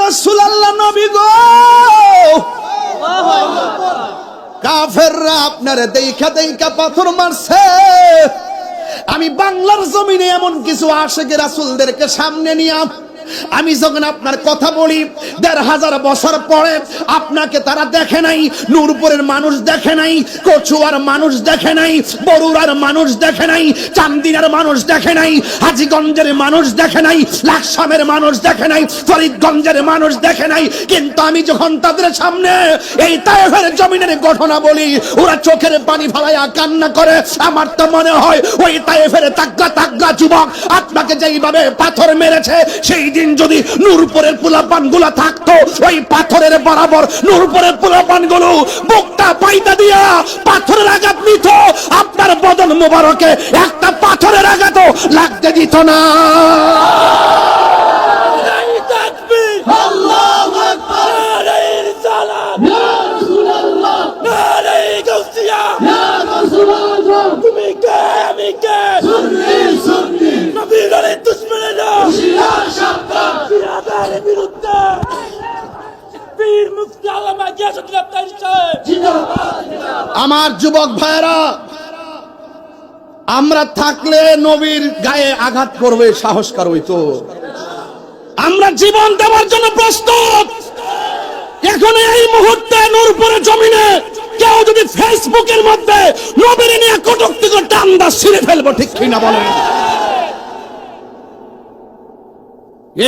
রাসূলুল্লাহ নবী গো, কাফেররা আপনারে দেইখা দেইখা পাথর মারছে। আমি বাংলার জমিনে এমন কিছু আশিক রাসূলদেরকে সামনে নিয়ে আমি যখন আপনার কথা বলি, ১৫০০ বছর পরে আপনাকে তারা দেখে নাই, নূরপুরের মানুষ দেখে নাই, কচুয়ার মানুষ দেখে নাই, বরুড়ার মানুষ দেখে নাই, চান্দিনার মানুষ দেখে নাই, হাজীগঞ্জের মানুষ দেখে নাই, লাকসামের মানুষ দেখে নাই, ফরিদগঞ্জের মানুষ দেখে নাই। কিন্তু আমি যখন তাদের সামনে এই তায়েফের জমিনের ঘটনা বলি, ওরা চোখের পানি ফেলায়া কান্না করে। আমার তো মনে হয় ওই তায়েফের তাগড়া তাগড়া যুবক আপনাকে যেইভাবে পাথর মেরেছে, সেই দিন যদি নূরপুরের পোলাপানগুলো থাকতো, ওই পাথরের বরাবর নূরপুরের পোলাপানগুলো বুকটা পাইতা দিয়া পাথরের আঘাত নিত, আপনার বদন মোবারকে একটা পাথরের আঘাতও লাগতে দিত না। আল্লাহু আকবার, নারায়ে রিসালাত, ইয়া রাসূলুল্লাহ, নারায়ে গাউসিয়া, ইয়া রাসূলুল্লাহ। তুমি কে আমি কে? সুন্নি সুন্নি, নবীর দুশমনেরা হুশিয়ার সাবধান, বিরাদারের বিরুদ্ধে পীর মুফতি আল্লামা গিয়াসউদ্দিন আফতারী সাহেব জিন্দাবাদ জিন্দাবাদ। আমার যুবক ভাইরা, আমরা থাকলে নবীর গায়ে আঘাত করবে সাহস কার হইতো? আমরা জীবন দেওয়ার জন্য প্রস্তুত। এখন এই মুহূর্তে নূরপুরের জমিনে কেউ যদি ফেসবুকের মধ্যে নবীর নিয়ে কটূক্তি করে টান্দা ছিঁড়ে ফেলবো, ঠিক কিনা বলেন?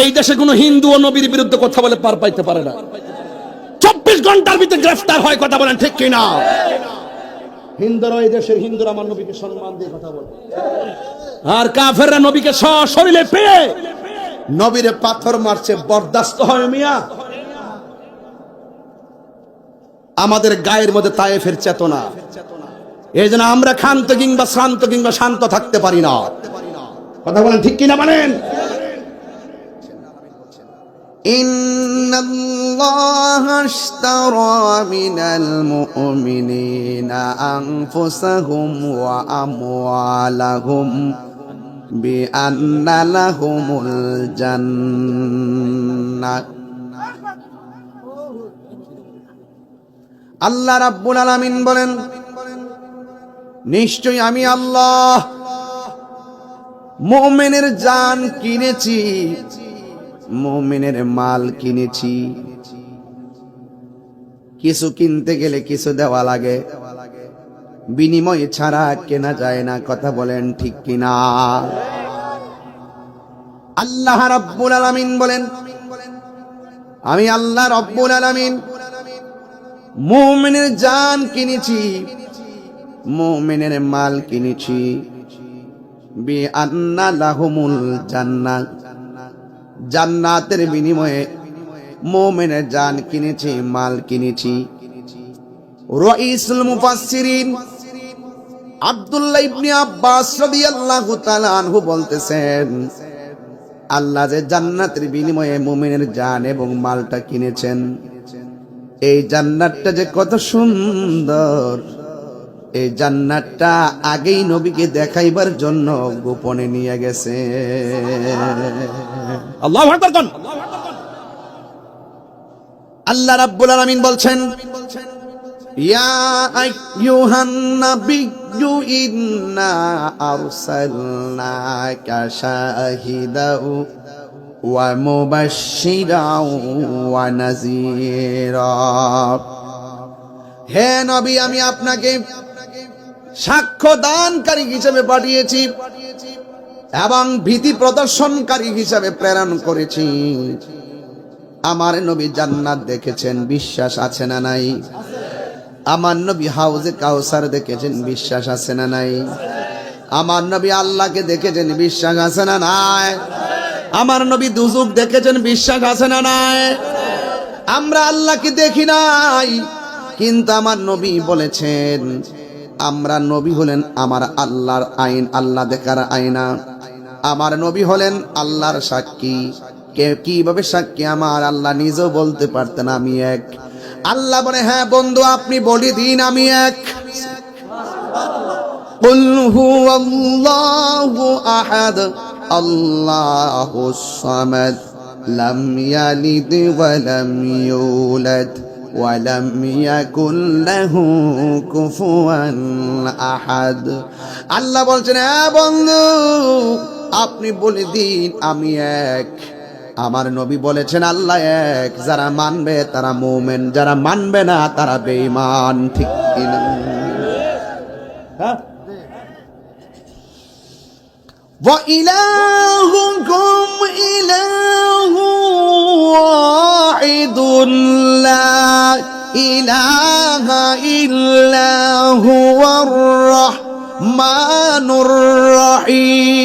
এই দেশে কোনো হিন্দু ও নবীর বিরুদ্ধে কথা বলে পার পাইতে পারে না। 24 ঘন্টার ভিতরে গ্রেফতার হয়, কথা বলেন ঠিক কিনা? হিন্দুরা, এই দেশের হিন্দুরা আমার নবীকে সম্মান দিয়ে কথা বলে, আর কাফেররা নবীকে সশরীরে পেয়ে নবীরে পাথর মারছে। বরদাস্ত হয় মিয়া? আমাদের গায়ের মধ্যে তায়েফের চেতনা, এই জন্য আমরা ক্ষান্ত কিংবা শ্রান্ত কিংবা শান্ত থাকতে পারি না। কথা বলেন ঠিক কিনা বলেন? ইন্নাল্লাহা আশতারা মিনাল মুমিনিনা আনফুসাহুম ওয়া আমওয়ালাহুম বিআন্না লাহুমুল জান্নাহ। আল্লাহ রাব্বুল আলামিন বলেন, নিশ্চয়ই আমি আল্লাহ মুমিনের জান কিনেছি, মুমিনের মাল কিনেছি। কিছু কিনতে গেলে কিছু দেওয়া লাগে, বিনিময় ছাড়া কেনা যায় না। কথা বলেন ঠিক কিনা? আল্লাহ রাব্বুল আলামিন বলেন, আমি আল্লাহ রাব্বুল আলামিন মুমিনের জান কিনেছি, মুমিনের মাল কিনেছি। বিআন্না লাহুমুল জান্নাহ, জান্নাতের বিনিময়ে মুমিনের জান কিনেছি, মাল কিনেছি। রাইসুল মুফাসসিরিন আব্দুল্লাহ ইবনে আব্বাস রাদিয়াল্লাহু তাআলা আনহু বলতেছেন, আল্লাহ যে জান্নাতের বিনিময়ে মুমিনের জান এবং মালটা কিনেছেন, এই জান্নাতটা যে কত সুন্দর, এই জান্নাতটা আগেই নবীকে দেখাইবার জন্য গোপনে নিয়ে গেছে। আল্লাহু আকবার কোন? আল্লাহ রাব্বুল আলামিন বলছেন, ইয়া আইয়ুহান নাবিয়্যু ইন্না আরসালনাকা শাহিদাও ওয়া মুবাশশিরাও ওয়া নাযীরা। হে নবী, আমি আপনাকে সাক্ষ্য দানকারী হিসেবে পাঠিয়েছি এবং ভীতি প্রদর্শনকারী হিসেবে প্রেরণ করেছি। আমার নবী জান্নাত দেখেছেন, বিশ্বাস আছে না নাই? আমার নবী হাউজে কাউসার দেখেছেন, বিশ্বাস আছে না নাই? আমার নবী আল্লাহকে দেখেছেন, বিশ্বাস আছে না নাই? আমার নবী দুজক দেখেছেন, বিশ্বাস আছে না নাই? আমরা আল্লাহকে দেখি নাই, কিন্তু আমার নবী বলেছেন আমরা নবী হলেন আমার আল্লাহর আইন, আল্লাহ দেখার আয়না। আমার নবী হলেন আল্লাহর সাক্ষী। কে কিভাবে সাক্ষী? আমার আল্লাহ নিজেও বলতে পারতেন আমি এক। আল্লাহ বলে, হ্যাঁ বন্ধু আপনি বলে দিন আমি এক। কুল হুয়াল্লাহু আহাদ আল্লাহুস সামাদ লাম ইয়ালিদ ওয়া লাম ইউলাদ ওয়া লাম ইয়াকুল লাহু কুফুয়ান আহাদ। আল্লাহ বলছেন, হ্যাঁ বন্ধু, আপনি বলে দিন আমি এক। আমার নবী বলেছেন আল্লাহ এক। যারা মানবে তারা মুমিন, যারা মানবে না তারা বেঈমান। ঠিক কিনা? ওয়া ইলাহুকুম ইলাহু ওয়াহিদুন লা ইলাহা ইল্লা হুয়ার রাহমানুর রহিম।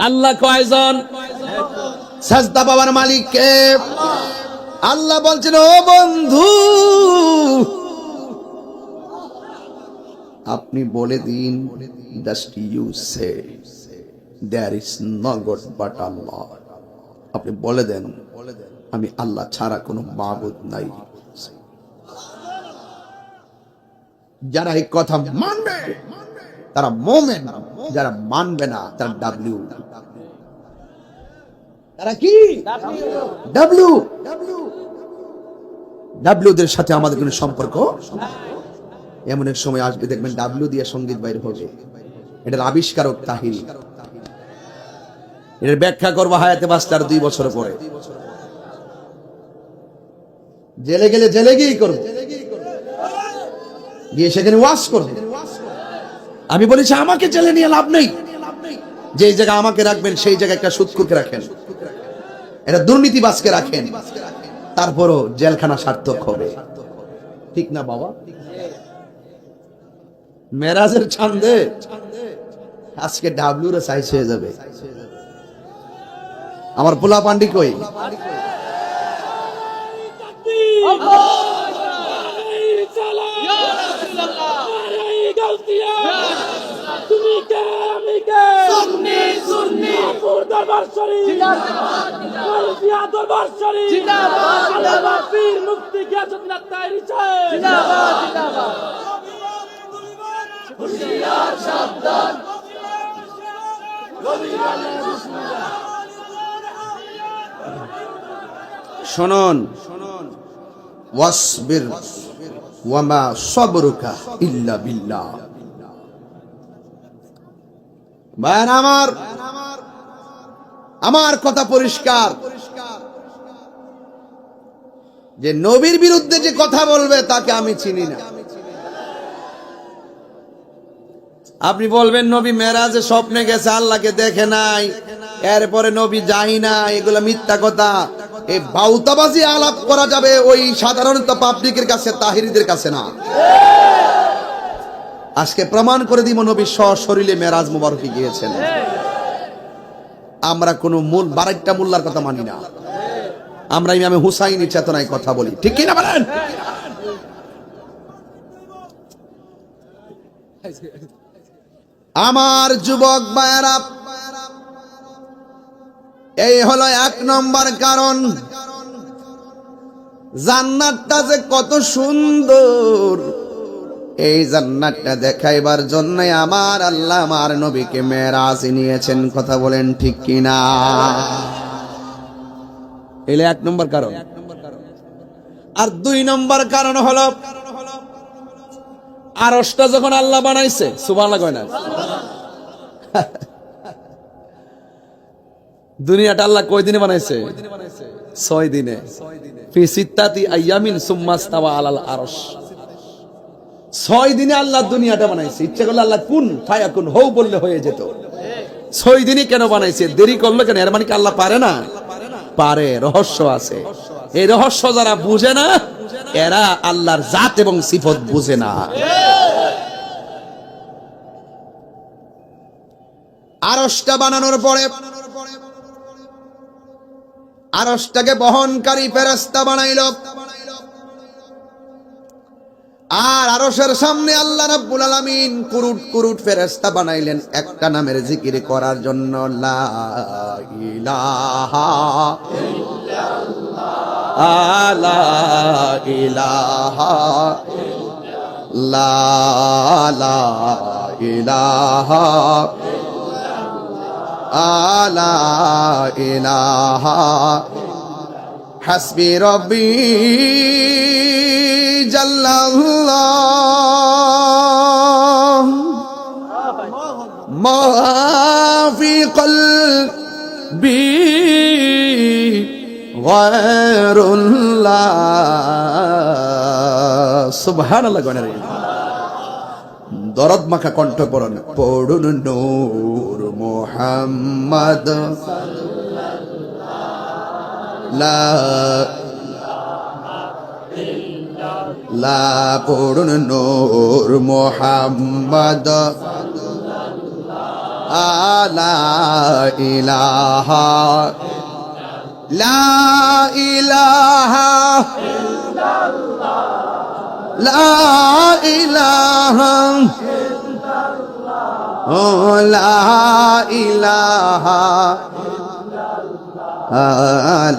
আল্লাহ কয়জন? সাজদা পাওয়ার মালিক কে? আল্লাহ বলছেন, ও বন্ধু, আপনি বলে দিন, just you say there is no God but Allah. আপনি বলে দেন আমি আল্লাহ ছাড়া কোনো মাবুদ নাই। যারা এই কথা মানবে তারা মুমিন, যারা মানবে না তারা ডাব্লিউ। তারা কি? ডাব্লিউ। ডাব্লিউদের সাথে আমাদের কোনো সম্পর্ক। এমন এক সময় আসবে দেখবেন ডাব্লিউ দিয়ে সঙ্গীত বাইর হবে। এটার আবিষ্কারক তাহিরি। এটার ব্যাখ্যা করবো হায়াতে বাস্তার 2 বছর পরে। জেলে গেলে জেলে গিয়েই করবো, গিয়ে সেখানে ওয়াজ করবো। আমি বলেছি আমাকে জেলে নিয়ে লাভ নেই। যে জায়গায় আমাকে রাখবেন সেই জায়গায় একটা সুদখোরকে রাখেন, এটা দুর্নীতিবাজকে রাখেন, তারপরও জেলখানা সার্থক হবে। ঠিক না বাবা? মেরাজের চাঁদে আজকে ডাব্লিউ রে সাইজ হয়ে যাবে। আমার পোলা পান্ডি কই? তুমি কে আমি কে? সুন্নি সুন্নি দরবার শরীফ জিন্দাবাদ জিন্দাবাদ দরবার শরীফ জিন্দাবাদ জিন্দাবাদ পীর মুফতি গিয়াসউদ্দিন আত-তাহেরি সাহেব জিন্দাবাদ জিন্দাবাদ হুশিয়ার সাবধান শুনুন, ওয়াসবির ওয়ামা সাবরুকা ইল্লা বিল্লাহ। ভাইরা আমার কথা পরিষ্কার, যে নবীর বিরুদ্ধে যে কথা বলবে তাকে আমি চিনি না। আপনি বলবেন নবী মেরাজে স্বপ্নে গেছে, আল্লাহকে দেখে নাই, এরপরে নবী যাই না, এগুলো মিথ্যা কথা। এই বাউতাবাজি আলাপ করা যাবে ওই সাধারণত পাবলিকের কাছে, তাহিরিদের কাছে না। আজকে প্রমাণ করে দিব নবী সশরীরে মেরাজ মুবারকে গিয়েছেন। আমরা কোন মূল বারাইটা মোল্লার কথা মানি না, আমরা ইমামে হুসাইনি চেতনায় কথা বলি। ঠিক কি না বলেন? আমার যুবক ভাইয়েরা, এই হলো 1 নম্বর কারণ। জান্নাতটা যে কত সুন্দর, এই জান্নাতটা দেখাইবার জন্য আমার আল্লাহ আমার নবীকে মেরাজে নিয়েছেন। কথা বলেন ঠিক কিনা? এলে 1 নম্বর কারণ। আর 2 নম্বর কারণ হলো আরশটা যখন আল্লাহ বানাইছে, সুবহানাল্লাহ কয় না, দুনিয়াটা আল্লাহ কয় দিনে বানাইছে? 6 দিনে। ফি সিত্তাতি আইয়ামিন সুম্মা ইস্তাওয়া আলাল আরশ। 6 দিনে আল্লাহ দুনিয়াটা বানাইছে। ইচ্ছা করলে আল্লাহ কুন ফায়াকুন হও বললে হয়ে যেত। 6 দিনই কেন বানাইছে? দেরি করলো কেন? এর মানে কি আল্লাহ পারে না? পারে, রহস্য আছে। এই রহস্য যারা বুঝে না, এরা আল্লাহর জাত এবং সিফত বুঝে না। আরশটা বানানোর পরে আরশটাকে বহনকারী ফেরেশতা বানাইল। আর আরশের সামনে আল্লাহ রাব্বুল আলামিন কুরুট কুরুট ফেরেশতা বানাইলেন একটা নামের জিকির করার জন্য, লা ইলাহা ইল্লাল্লাহ, লা ইলাহা লা লা ইলাহা লা ইলাহা হাসবি রব্বি জাল্লাল্লাহ মা ফি কলবি গায়রুল্লাহ সুবহানাল্লাহ গণরে দরদ মাখা কণ্ঠ পড়ুন পড়ুন নূর মুহাম্মদ লা লা পড়ুন নূর মুহাম্মদ লা ইলাহা লা ইলাহা লা ইলাহা লা ইলাহা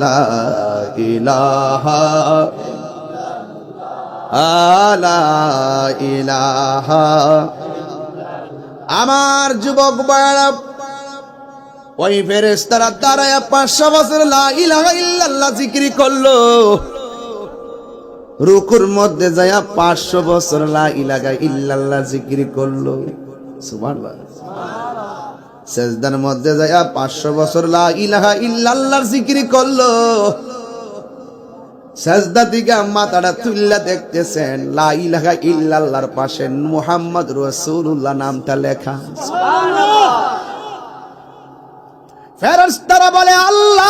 লা ইলাহা লা ইলাহা আমার যুবক ভাইরা ওই ফেরেশতারা দাঁড়ায় 500 বছর লা ইলাহা ইল্লাল্লাহ জিকির করলো রুকুর মধ্যে যায় 500 বছর লা ইলাহা ইল্লাল্লাহ জিকির করলো সুবহানাল্লাহ সেজদার মধ্যে যায় 500 বছর লা ইলাহা ইল্লাল্লাহ জিকির করলো সেজদা থেকে মাথাটা তুললা দেখতেছেন লা ইলাহা ইল্লাল্লাহর পাশে মুহাম্মদ রাসূলুল্লাহ নামটা লেখা সুবহানাল্লাহ ফেরেশতারা বলে আল্লাহ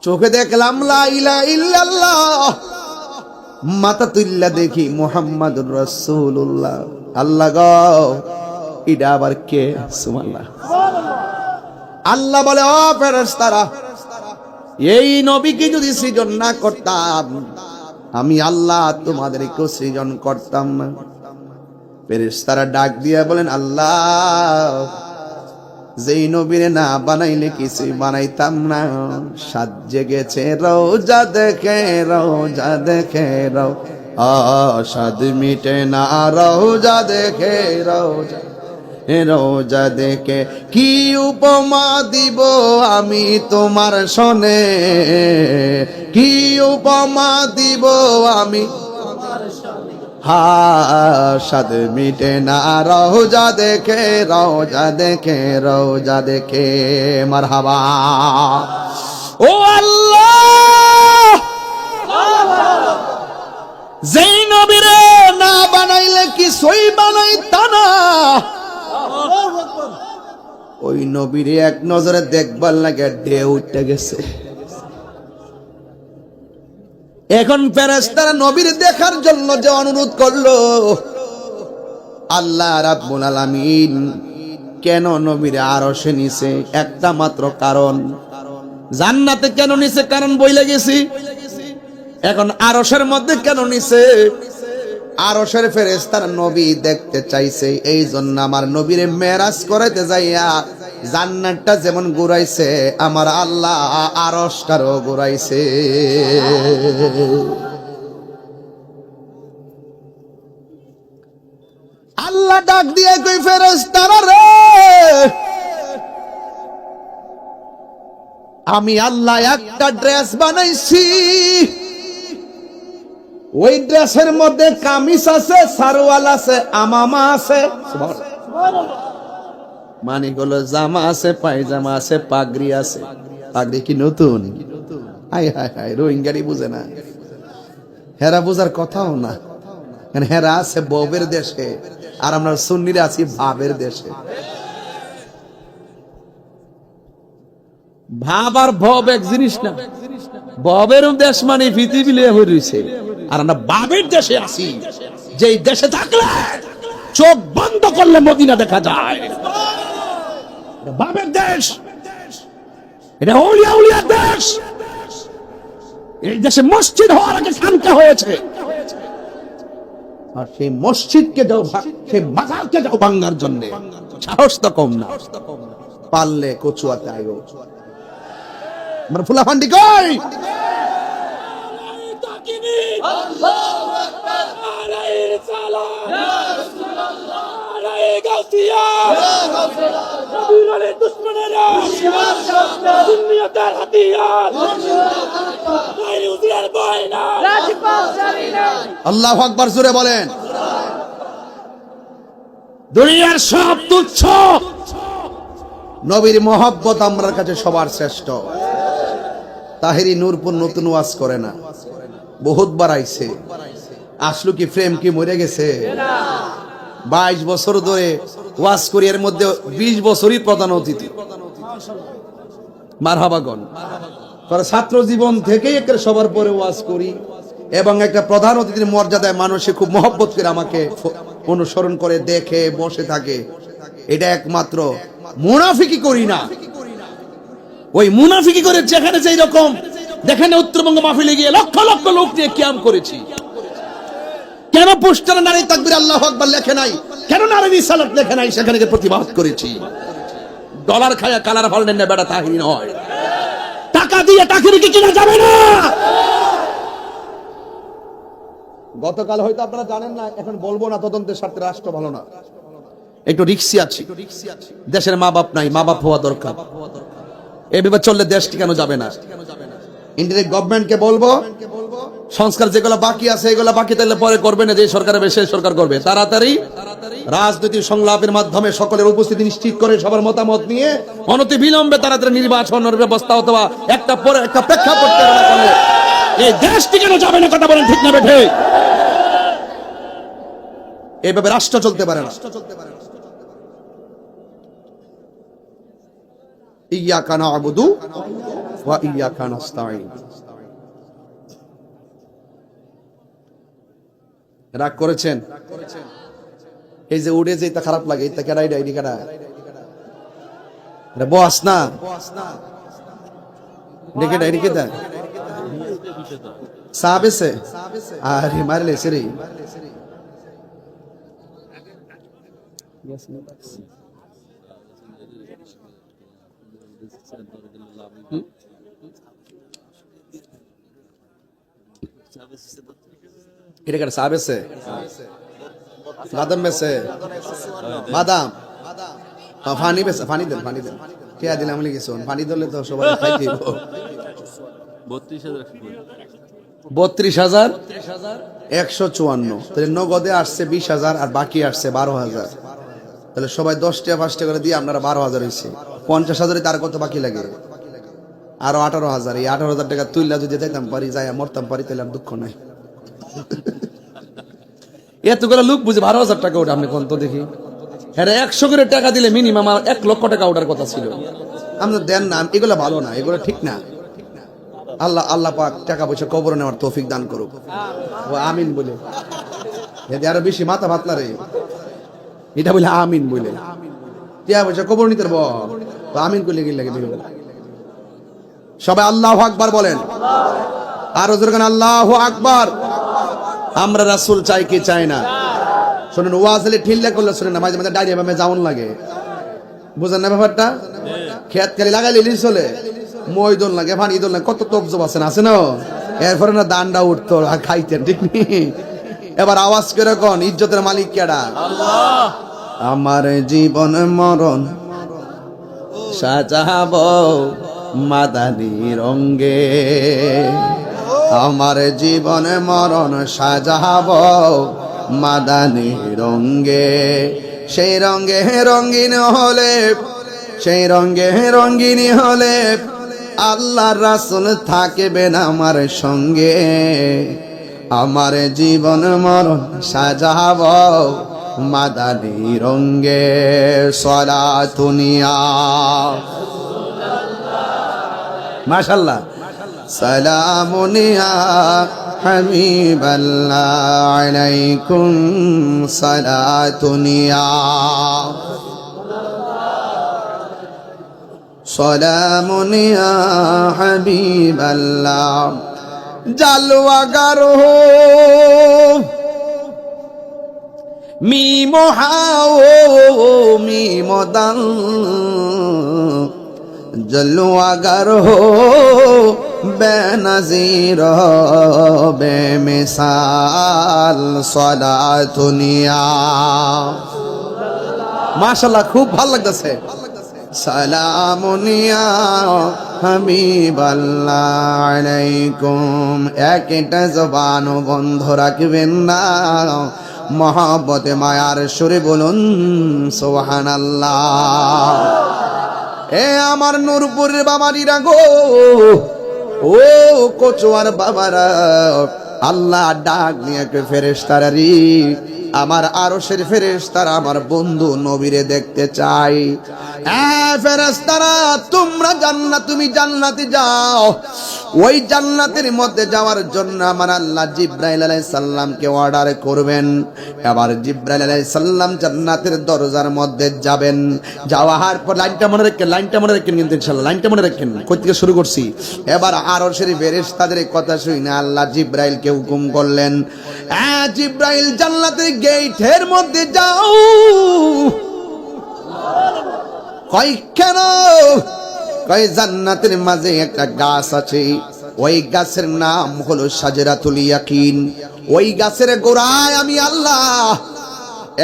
চোখে দেখলাম লা ইলাহা ইল্লাল্লাহ মাথা তুললা দেখি মুহাম্মাদুর রাসূলুল্লাহ আল্লাহ গো এটা আবার কে সুবহানাল্লাহ আল্লাহ বলে ও ফেরেশতারা এই নবীকে যদি সৃজন না করতাম আমি আল্লাহ তোমাদেরকে সৃজন করতাম না ফেরেশতারা ডাক দিয়া বলেন আল্লাহ যেই নবীরে না বানাইলে কিছুই বানাইতাম না সাজে গেছে রওজা দেখে সাদ মিটে না রওজা দেখে রওজা দেখে কি উপমা দিব আমি তোমার শোনে কি উপমা দিব আমি সাদ মিটে না রওজা দেখে মারহাবা ও আল্লাহ যেই নবীরে না বানাইলে কিছুই বানাইতা না ওই নবীরে এক নজরে দেখবার লাগে ঢেউ উঠে গেছে এখন ফেরেশতারা নবীর দেখার জন্য যে অনুরোধ করলো আল্লাহ রাব্বুল আলামিন কেন নবীর আরশে নিছে একটা মাত্র কারণ জান্নাতে কেন নিছে কারণ বইলে গেছি এখন আরশের মধ্যে কেন নিছে আরশের ফেরেশতারা নবী দেখতে চাইছে এই জন্য আমার নবীরে মেরাজ করাইতে যাইয়া জান্নাতটা যেমন ঘুরাইছে আমার আল্লাহ আরশটারও ঘুরাইছে আল্লাহ ডাক দিয়ে কই ফেরেশতারা রে আমি আল্লাহ একটা ড্রেস বানাইছি ওই ড্রেসের মধ্যে কামিজ আছে সারওয়াল আছে আমামা আছে মানে হলো জামা আছে পায়জামা আছে পাগড়ি আছে পাগড়ি কি নতুন হাই হাই হাই রোহিঙ্গারি বুঝে না হেরা বুঝার কথাও না কারণ হেরা আছে ববের দেশে আর আমরা সুন্নিরা আছি ভাবের দেশে ভাব আর ভব এক জিনিস না ববের দেশ মানে পৃথিবী লিয়ে হয়ে রয়েছে আর আমরা বাবের দেশে আছি যেই দেশে থাকলে চোখ বন্ধ করলে মদিনা দেখা যায় বাবের দেশ এটা আউলিয়া উলিয়ার দেশ এই দেশে মসজিদ হওয়ার আগে খানকা হয়েছে আর সেই মসজিদকে যাও সেই মাজারকে যাও ভাঙার জন্য সাহস তো কম না পারলে কচুয়াতে আইও আমার ফুলাফান্ডি কই কিনি আল্লাহু আকবার নারায়ে রিসালাত ইয়া রাসূলুল্লাহ নারায়ে গাউসিয়া ইয়া গাউসিয়া নবীর আলী দুশমনেরা শিবার শব্দ সুন্নিয়তের হাতিয়ার গায়রে উজিরের বয়না রাজপথ জানিনা আল্লাহু আকবার জোরে বলেন। দুনিয়ার সব তুচ্ছ, নবীর মহব্বত আমার কাছে সবার শ্রেষ্ঠ। তাহেরি নূরপুর নতুন ওয়াজ করে না, বহুতবার আইছে। আসলো কি ফ্রেম কি মরে গেছে? 22 বছর ধরে ওয়াজ করি, এর মধ্যে 20 বছরই প্রধান অতিথি। মারহাবাগন কারণ ছাত্র জীবন থেকেই একটা সবার পরে ওয়াজ করি, এবং একটা প্রধান অতিথির মর্যাদায় মানুষে খুব মহব্বত করে আমাকে অনুসরণ করে, দেখে বসে থাকে। এটা একমাত্র মুনাফিকি করি না। ওই মুনাফিকি করে যেখানে যেই রকম দেখেন, উত্তরবঙ্গ মাহফিলে গিয়ে লক্ষ লক্ষ লোক নিয়ে কিয়াম করেছি। কেন পোস্টারে নারী তাকবীর আল্লাহু আকবার লেখে নাই? কেন নারী রিসালাত লেখে নাই? সেখানে গিয়ে প্রতিবাদ করেছি। ডলার খায়া কালার ফল নেন না, বেটা তাহিরি নয়। টাকা দিয়ে তাহিরিকে কিনা যাবে না। গতকাল হয়তো আপনারা জানেন না, এখন বলবো না, তদন্তের স্বার্থে রাষ্ট্র ভালো না। একটু রিক্সি আছি, দেশের মা বাপ নাই, মা বাপ হওয়া দরকার। এভাবে চললে দেশ ঠিকানো যাবে না। ইন্ডিয়ান গভর্নমেন্টকে বলবো, সংস্কার যেগুলো বাকি আছে এগুলো বাকি তাহলে পরে করবে না, যে সরকার হবে সেই সরকার করবে। তাড়াতাড়ি রাজনৈতিক সংলাপের মাধ্যমে সকলের উপস্থিতি নিশ্চিত করে সবার মতামত নিয়ে অনতি বিলম্বে তাড়াতাড়ি নির্বাচনের ব্যবস্থা অথবা একটা পরে একটা প্রেক্ষাপট তৈরি করলে এই দেশ ঠিকানো যাবে না। কথা বলেন ঠিক না বেঠে? এইভাবে রাষ্ট্র চলতে পারে না। ইয়াকা না'বুদু ওয়া ইয়াকা নাস্তাঈন। রাগ করেছেন? এই যে উড়ে যে এটা খারাপ লাগে, এটা কেডা? আইডি কেডা? এটা বস না? দেখে ডাইরি কেডা? সাবেসে আরে মারলে সেরে এটা কেডা? সাবেসে বাদাম বেছে, বাদাম পানি বেছে, পানি দেন, পানি দেন। কে দিলাম লিখে শোন, পানি দিলে তো সবাই খাই দিব। 32,154। তাহলে নগদে আসছে 20,000 আর বাকি আসছে 12,000। তাহলে সবাই 10 টাকা 5 টাকা করে দিয়ে আপনারা 12,000 হয়েছে। 50,000 তার কত বাকি লাগে? আরো 18,000। এই 18,000 টাকা তুইলা যদি যাইতাম পারি, যাই মরতাম পারি, তাহলে আর দুঃখ নাই। এতগুলো লোক বুঝে 12,000 টাকা ওটা আপনি কোন তো দেখি। হ্যাঁ, 100 করে টাকা দিলে মিনিমাম 1 লক্ষ টাকা ওঠার কথা ছিল। আমরা দেন না, এগুলো ভালো না, এগুলো ঠিক না। আল্লাহ পাক টাকা পয়সা কবর নেওয়ার তৌফিক দান করুক। ও আমিন বলে যদি আরো বেশি মাথা ভাতলা রে, এটা বলে আমিন বলে টাকা পয়সা কবর নিতে পারবো। আমিন করলে কি লাগে? সবাই আল্লাহু আকবার বলেন। আরো জোরে বলেন আল্লাহু আকবার। আমরা রাসূল চাই কি চাই না? শুনুন, ওয়াজলে ঠিল্লা করলে শুনেন না, মাঝে মাঝে ডাইরিয়া ভাবে যাওন লাগে। বুঝেন না ব্যাপারটা? খেত খালি লাগাইলে চলে, ময়দন লাগে, পানি দল লাগে, কত তকজব আছে না? এরপরে না দান্ডা উঠতো আর খাইতেন, ঠিক নেই? এবার আওয়াজ করে কোন ইজ্জতের মালিক কেডা? আল্লাহ। আমার জীবন মরণ সাজাবো মাদানী রঙ্গে, আমার জীবন মরণ সাজাবো মাদানী রঙ্গে। সেই রঙ্গে রঙ্গিন হলে, সেই রঙ্গে রঙ্গিনী হলে আল্লাহর রাসূল থাকবেন আমার সঙ্গে। আমার জীবন মরণ সাজাবো মাদানী রঙ্গে। সালাতুনিয়া মাশাআল্লাহ, সালামুনিয়া হাবিবাল্লাহ আলাইকুম সালাতুনিয়া, সালামুনিয়া হাবিবাল্লাহ। জালওয়াগার হো মিমো হাও মিমো দাল, জলওয়াগার হো বেনজির বেমিসাল সালাতুনিয়া। মাশাআল্লাহ, খুব ভালো লাগতেছে। সালামুনিয়া হাবিবাল্লাহ আলাইকুম। একটা জবান বন্ধ রাখবেন না, মহব্বতে মায়ার সুরে বলুন সুবহানাল্লাহ। এ আমার নূরপুরের বাবারিরা গো, ও কচুয়ার বাবারা, আল্লাহ ডাক নিয়ে ফেরেশতারা রে, আমার আরশের ফেরেশতারা আমার বন্ধু নবীরে দেখতে চাই। ফেরেশতারা তোমরা জান্নাত, তুমি জান্নাতে যাও। ওই জান্নাতের মধ্যে যাওয়ার জন্য আমার আল্লাহ জিবরাইল আলাইহিস সালামকে অর্ডার করবেন। এবার জিবরাইল আলাইহিস সালাম জান্নাতের দরজার মধ্যে যাবেন। যাওয়ার পর লাইনটা মনে রাখেন কিন্তু ইনশাআল্লাহ লাইনটা মনে রাখেন, কই থেকে শুরু করছি। এবার আরশের ফেরেশতাদের কথা শুনে আল্লাহ জিবরাইলকে হুকুম করলেন, জিবরাইল জান্নাতের গেটের মধ্যে যাও। কয় কেন? কয় জান্নাতের মাঝে একটা গাছ আছে, ওই গাছের নাম হলো শাজরাতুল ইয়াকিন। ওই গাছের গোড়ায় আমি আল্লাহ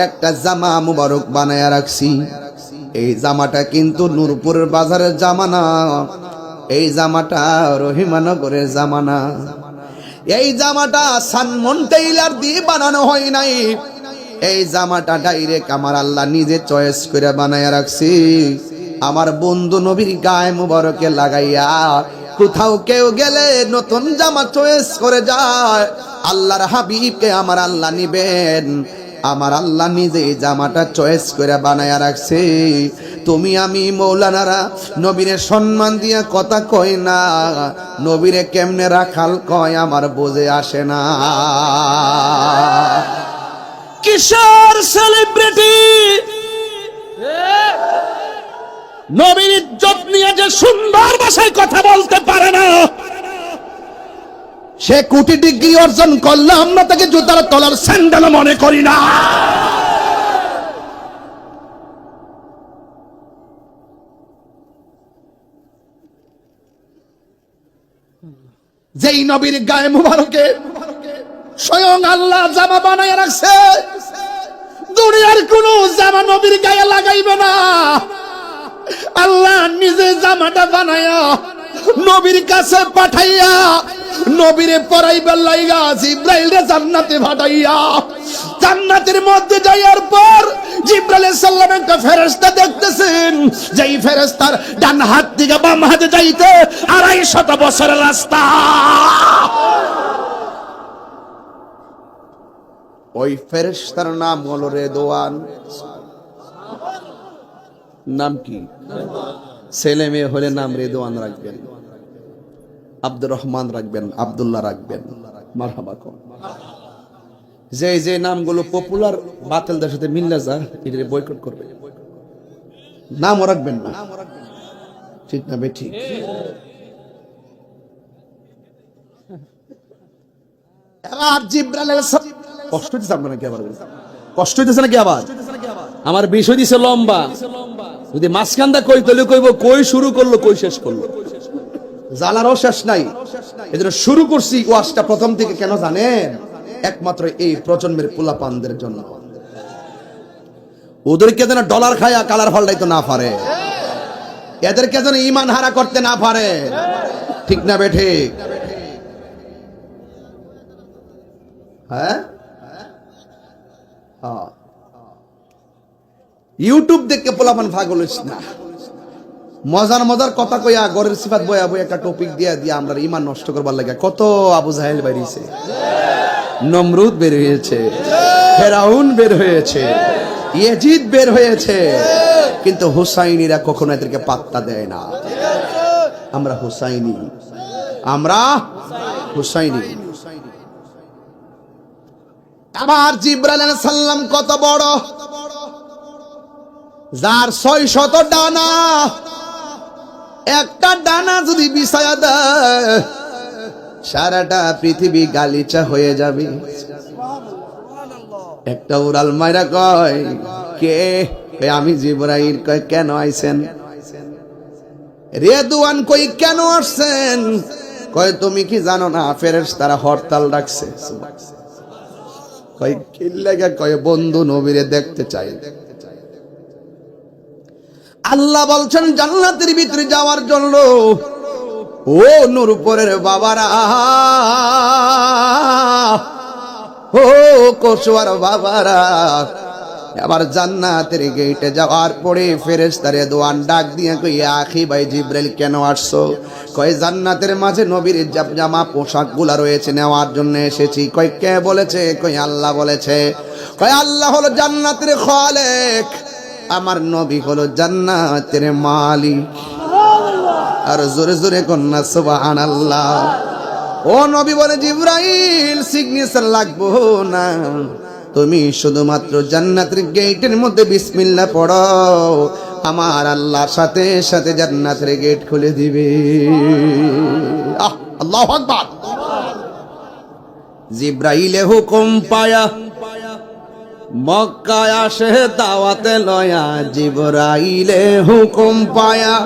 একটা জামা মুবারক বানায়া রাখছি। এই জামাটা কিন্তু নূরপুরের বাজারের জামা না, এই জামাটা রহিমানগরের জামা না। এই জামাটা সানমন টেইলার দিয়ে বানানো হয় নাই, এই জামাটা ডাইরেক্ট আমার আল্লাহ নিজে চয়েস করে বানায়া রাখছি। আমার বন্ধু নবীর গায়ে মুবারকে লাগাইয়া কোথাও কেউ গেলে নতুন জামা চয়েস করে যায়, আল্লাহর হাবিবকে আমার আল্লাহ নিবেন। আমার আল্লাহ নিজে জামাটা চয়েস করে বানায়া রাখছে। তুমি আমি মৌলানারা নবীরে সম্মান দিয়া কথা কই না, নবীরে কেমনে রাখাল কয় আমার বোঝে আসে না। কিশোর সেলিব্রিটি নবীর ইজ্জত নিয়ে যে সুন্দর ভাষায় কথা বলতে পারে না, সে কোটি ডিগ্রি অর্জন করলে আমরা তাকে জুতার তলার স্যান্ডেল মনে করি না। যেই নবীর গায়ে মুবারকে স্বয়ং আল্লাহ জামা বানায় রাখছে, দুনিয়ার কোন জামা নবীর গায়ে লাগাইবে না। আল্লাহ নিজে জামাটা বানায়া নবীর কাছে পাঠাইয়া নবীরে পরাইবার লাইগা জিবরাইলরে জান্নাতে পাঠাইয়া, জান্নাতের মধ্যে যাওয়ার পর জিবরাইল আলাইহিস সালাম একটা ফেরেশতা দেখতেছেন, যেই ফেরেশতার ডান হাত থেকে বাম হাতে যাইতে 250 বছরের রাস্তা। ওই ফেরেশতার নাম হলো রেদওয়ান। নাম কি? ছেলে মেয়ে হলে নাম রেদওয়ান রাখবেন, আব্দুর রহমান রাখবেন, আব্দুল্লাহ রাখবেন। মারহাবা কোন যে যে নামগুলো পপুলার বাতিলদের সাথে মিললে যা, এটা বয়কট করবে, নামও রাখবেন না। ঠিক না বে? ঠিক। এবার জিবরাইল আলাইহিস সালাম কষ্ট হইতেছে আপনারা কি আবার? কষ্ট হইতেছে নাকি আবার? আমার বিষয় দিছে লম্বা, যদি মাঝখানটা কই তলে কইব কই শুরু করলো কই শেষ করলো, জানারও শেষ নাই। এজন্য শুরু করছি ওয়াজটা প্রথম থেকে, কেন জানেন? একমাত্র এই প্রজন্মের পোলাপানদের জন্য, ওদেরকে যেন ডলার খায়া কালার ফাল্টাইতে না পারে, এদেরকে যেন ঈমান হারা করতে না পারে। ঠিক না বে ঠিক? হ্যাঁ, ইউটিউব দেখে পোলাপান পাগল হইস না। মজার মজার কথা কইয়া গরের সিফাত বয়া বয়া একটা টপিক দিয়া দিয়া আমরা ঈমান নষ্ট করবার লাগে। কত আবু জাহেল বের হইছে, নমরুদ বের হয়েছে, ফেরাউন বের হয়েছে, ইয়াজিদ বের হয়েছে, কিন্তু হুসাইনিরা কখনো এদেরকে পাত্তা দেয় না। আমরা হুসাইনি, আমরা হুসাইনি। আবার জিবরাইল আলাইহিস সালাম কত বড়, যার 600 ডানা, একটা ডানা যদি বিছায়া দেয় সারাটা পৃথিবী গালিচা হয়ে যাবে। একটা উড়াল মাইরা কয় কে? আমি জিবরাইল। কয় কেন আইছেন? রেদওয়ান কই কেন আসছেন? কয় তুমি কি জানো না ফেরেশতারা হরতাল ডাকছে? কয় কি লাগা? কয় বন্ধু নবীরে দেখতে চাই। আল্লাহ বলছেন জান্নাতের ভিতরে যাওয়ার জন্য ও নূরপুরের বাবারা, ও কসুয়ার বাবারা, আবার জান্নাতের গেটে যাওয়ার পরে ফেরেশতারে দোয়ান ডাক দিয়ে কই আখি ভাই জিবরাইল কেন আসছো? কয় জান্নাতের মাঝে নবীর জামা পোশাকগুলা রয়েছে নেওয়ার জন্য এসেছি। কয় কে বলেছে? কয় আল্লাহ বলেছে। কয় আল্লাহ হলো জান্নাতের খালেক, আমার নবী হলো জান্নাতের মালিক। আর জোরে জোরে কন্যা সুবহানাল্লাহ। ও নবী বলে জিবরাইল সিগনেচার লাগবো না, তুমি শুধুমাত্র জান্নাতের গেটের মধ্যে বিসমিল্লাহ পড়ো, আমার আল্লাহর সাথে সাথে জান্নাতের গেট খুলে দিবে। আল্লাহু আকবার। জিবরাইলে হুকুম পায়া মক্কায় আসে দাওয়াতে লয়া, জিবরাইলে হুকুম পায়া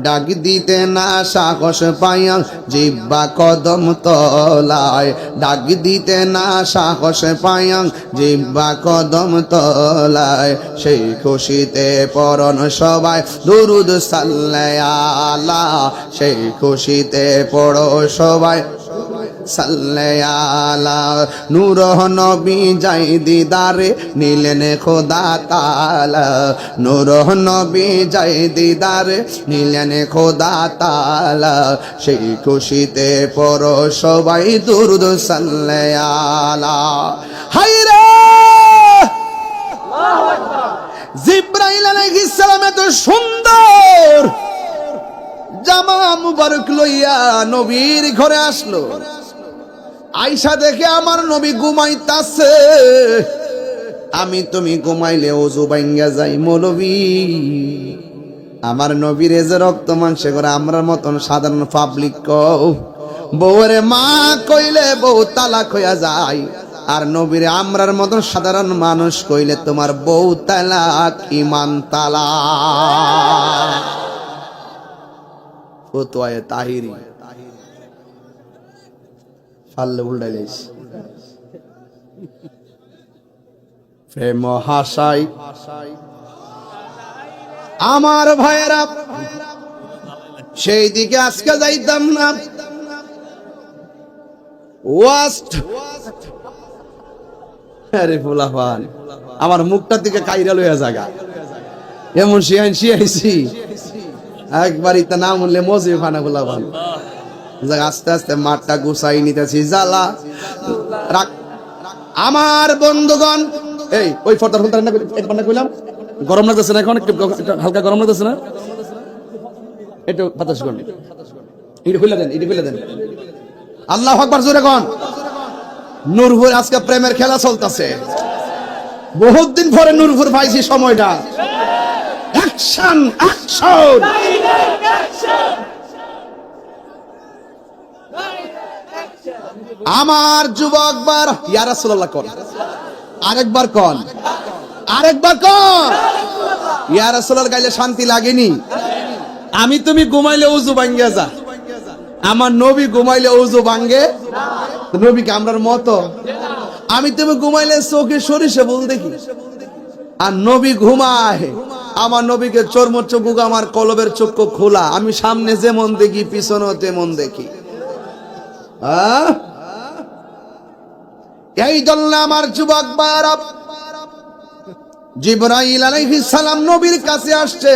ডাক দিতে না সাহস পাইয়া জিব্বা কদম তলায়, ডাক দিতে না সাহস পাইয়া জিব্বা কদম তলায়, সেই খুশিতে পরন সবাই দুরুদ সাল্লাল্লাহু আলা, সেই খুশিতে পড়ো সবাই সাল্লাল্লাহু আলা। নূর নবী যাই দিদারে নিলেন খোদা তাআলা, নূর নবী যাই দিদারে নিলেন খোদা তাআলা, সেই খুশিতে পড়ো সবাই দুরূদ সাল্লাল্লাহু আলা। হায়রে জিবরাইল আলাইহিস সালাম এত সুন্দর জামা মুবারক লইয়া নবীর ঘরে আসলো। আয়েশা দেখে আমার নবী ঘুমাইতাছে, আমি তুমি ঘুমাইলে ওযু ভাঙ্গা যাই। মৌলবী আমার নবীর যে রক্ত মাংসে করে আমরার মতন সাধারণ পাবলিক কও, বউরে মা কইলে বউ তালাক হইয়া যায়, আর নবীর আমরার মতন সাধারণ মানুষ কইলে তোমার বউ তালাক ঈমান তালাক। ফতোয়ায়ে তাহিরি ফাললে উল্টাইলেছ প্রেম হাসাই আমার ভাইয়েরা, সেই দিকে আজকে যাইতাম না। ওয়াস্ট আরে ফুলাফান আমার মুখটার দিকে কাইরা লইয়া জায়গা এমন শিয়াইছি একবার ইতা না বললে মজে ফানা ফুলাফান। আস্তে আস্তে মাঠটা গুছাই নিতেছি জ্বালা রাখ। আমার বন্ধুগণ এই ওই ফটার ফটার না কইলাম গরম লাগতেছে না? এখন একটু হালকা গরম লাগতেছে না? একটু বাতাস করুন, এটা খুলে দেন, এটা খুলে দেন। আল্লাহু আকবার জোরে কোন। নূরপুর আজকে প্রেমের খেলা চলতেছে, বহুত দিন পরে নূরপুর পাইছি সময়টা। Action action. আমার যুবক বার ইয়া রাসূলুল্লাহ কোন, আরেকবার কোন, আরেকবার কোন। ইয়া রাসূলুল্লাহ গাইলে শান্তি লাগেনি? আমি তুমি ঘুমাইলে ওযু ভাঙ্গে যা, আমার নবী ঘুমাইলে ওযু ভাঙ্গে? নবীকে আমরার মতো? আমি তুমি ঘুমাইলে চোখে সরিষা বল দেখি, আর নবী ঘুমায়। আমার নবীকে চর্ম চক্ষু আমার কলবের চক্ষু খোলা, আমি সামনে যেমন দেখি পিছনেও তেমন দেখি। এই জন্য আমার যুবক ভাইরা, জিবরাইল আলাইহিস সালাম নবীর কাছে আসছে।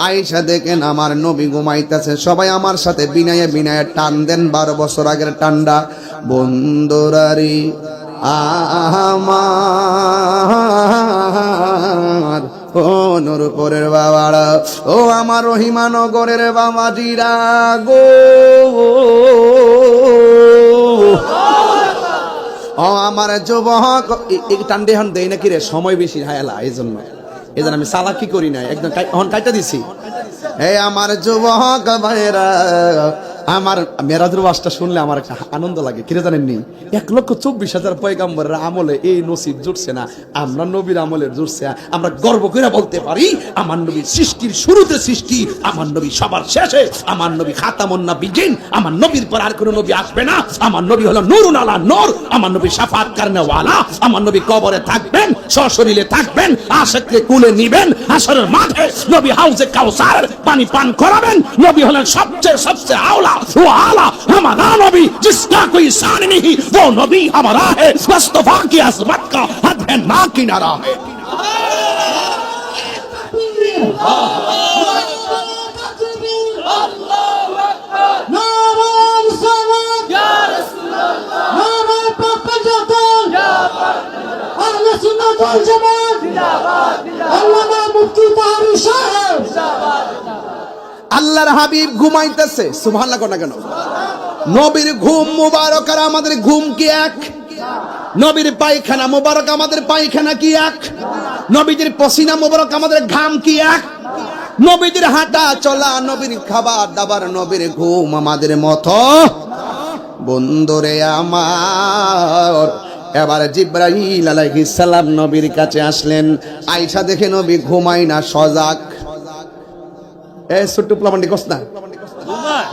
আয়েশা দেখেন আমার নবী ঘুমাইতেছে, সবাই আমার সাথে বিনায়ে বিনায়ে টান দেন 12 বছর আগের টান্ডা। বন্ধুরারি আমার ও নূরপুরের বাবারা, ও আমার রহিমানগরের বাবাজিরা গো, ও আমার যুবক। টান্ডে হন দেই নাকি রে, সময় বেশি হায়ালা, এই জন্য আমি চালাকি করি না, একদম হন কাইটা দিছি। হে আমার যুবক ভাইরা, আমার মেরাজের ওয়াজটা শুনলে আমার একটা আনন্দ লাগে, কিরে জানেননি? 1,24,000 পয়গাম্বরের আমলে এই নসিব জুটছে না, আমরা নবীর আমলের জুটছে। আমরা গর্ব করে বলতে পারি আমার নবী সৃষ্টির শুরুতে সৃষ্টি, আমার নবী সবার শেষে, আমার নবী খাতামুন নবিয়্যিন, আমার নবীর পর আর কোনো নবী আসবে না। আমার নবী হলো নূরুন আলা নূর, আমার নবী শাফাত কারনেওয়ালা, আমার নবী কবরে থাকবেন, সশরীরে থাকবেন, আশিককে কুলে নিবেন, হাসরের মাঠে নবী হাউজে কাউসার পানি পান করাবেন। নবী হলেন सबसे आला वो आला हमारा नबी जिसका कोई शान नहीं वो नबी हमारा है, मुस्तफा की अज़मत का हद है ना किनारा है। আল্লাহর হাবিব ঘুমাইতেছে, সুবহানাল্লাহ কোন কেন? নবীর ঘুম মুবারক আর আমাদের ঘুম কি এক? নবীর পায়খানা মুবারক আমাদের পায়খানা কি এক? নবীদের পসিনা মুবারক আমাদের ঘাম কি এক? নবীদের হাঁটা চলা, নবীর খাবার দাবার, নবীর ঘুম আমাদের মতো। বন্ধুরে আমার, এবার জিবরাইল আলাইহিস সালাম নবীর কাছে আসলেন। আয়েশা দেখে নবী ঘুমায় না, সজাগ। ছোট্ট প্লাবন্ডি কস না,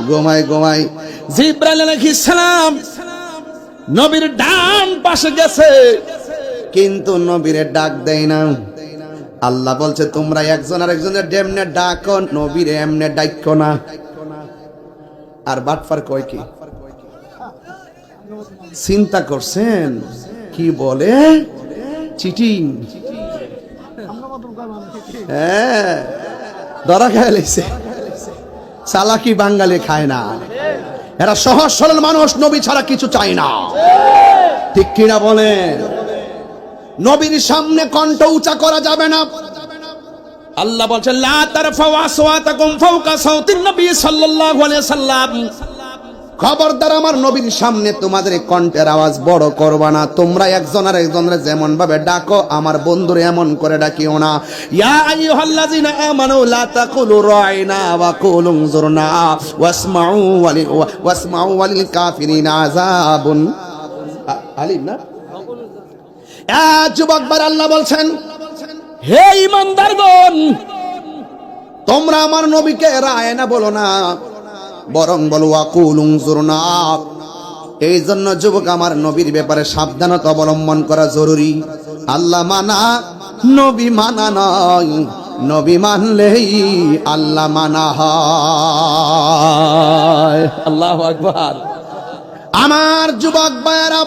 ঘুমাই। জিবরাইল আলাইহিস সালাম নবীর ডান পাশে গেছে, কিন্তু নবীরে ডাক দেয় না। আল্লাহ বলছে তোমরা একজন আর একজনের যেমনে ডাকো, নবীরে এমনে ডাকো না। আর বাটফার কয় কি? চিন্তা করছেন কি বলে? চিটিং। হ্যাঁ, ধরা খেয়ে লেগেছে। চালাকি বাঙালি খায় না, এরা সহজ সরল মানুষ, নবী ছাড়া কিছু চায় না। ঠিক কিনা বলেন? নবীর সামনে কণ্ঠ উঁচা করা যাবে না। আল্লাহ বলছেন লা তারফাউ আসওয়াতাকুম ফাওকা সাউতিন নবী সাল্লাল্লাহু আলাইহি সাল্লাম, খবরদার আমার নবীর সামনে তোমাদের কণ্ঠের আওয়াজ বড় করবা না। তোমরা একজন আর একজনের যেমন ভাবে ডাকো, আমার বন্ধুরে এমন করে ডাকিও না। ইয়া আইয়ুহাল্লাযিনা আমানু লা তাকুলু রাইনা ওয়া কুলু যুরনা ওয়াসমাউ ওয়ালিল কাফিরিনা আযাবুন আলিম। না যুবক বার আল্লাহ বলছেন, হে ঈমানদারগণ, তোমরা আমার নবীকে রায়না বলো না, বরং বলো ওয়াকুলু যুরনা। এই জন্য যুবক আমার নবীর ব্যাপারে সাবধানতা অবলম্বন করা জরুরি। আল্লাহ মানা, নবী মানা নয়, নবী মানলেই আল্লাহ মানা হয়। আল্লাহু আকবার। আমার যুবক ভাইরা,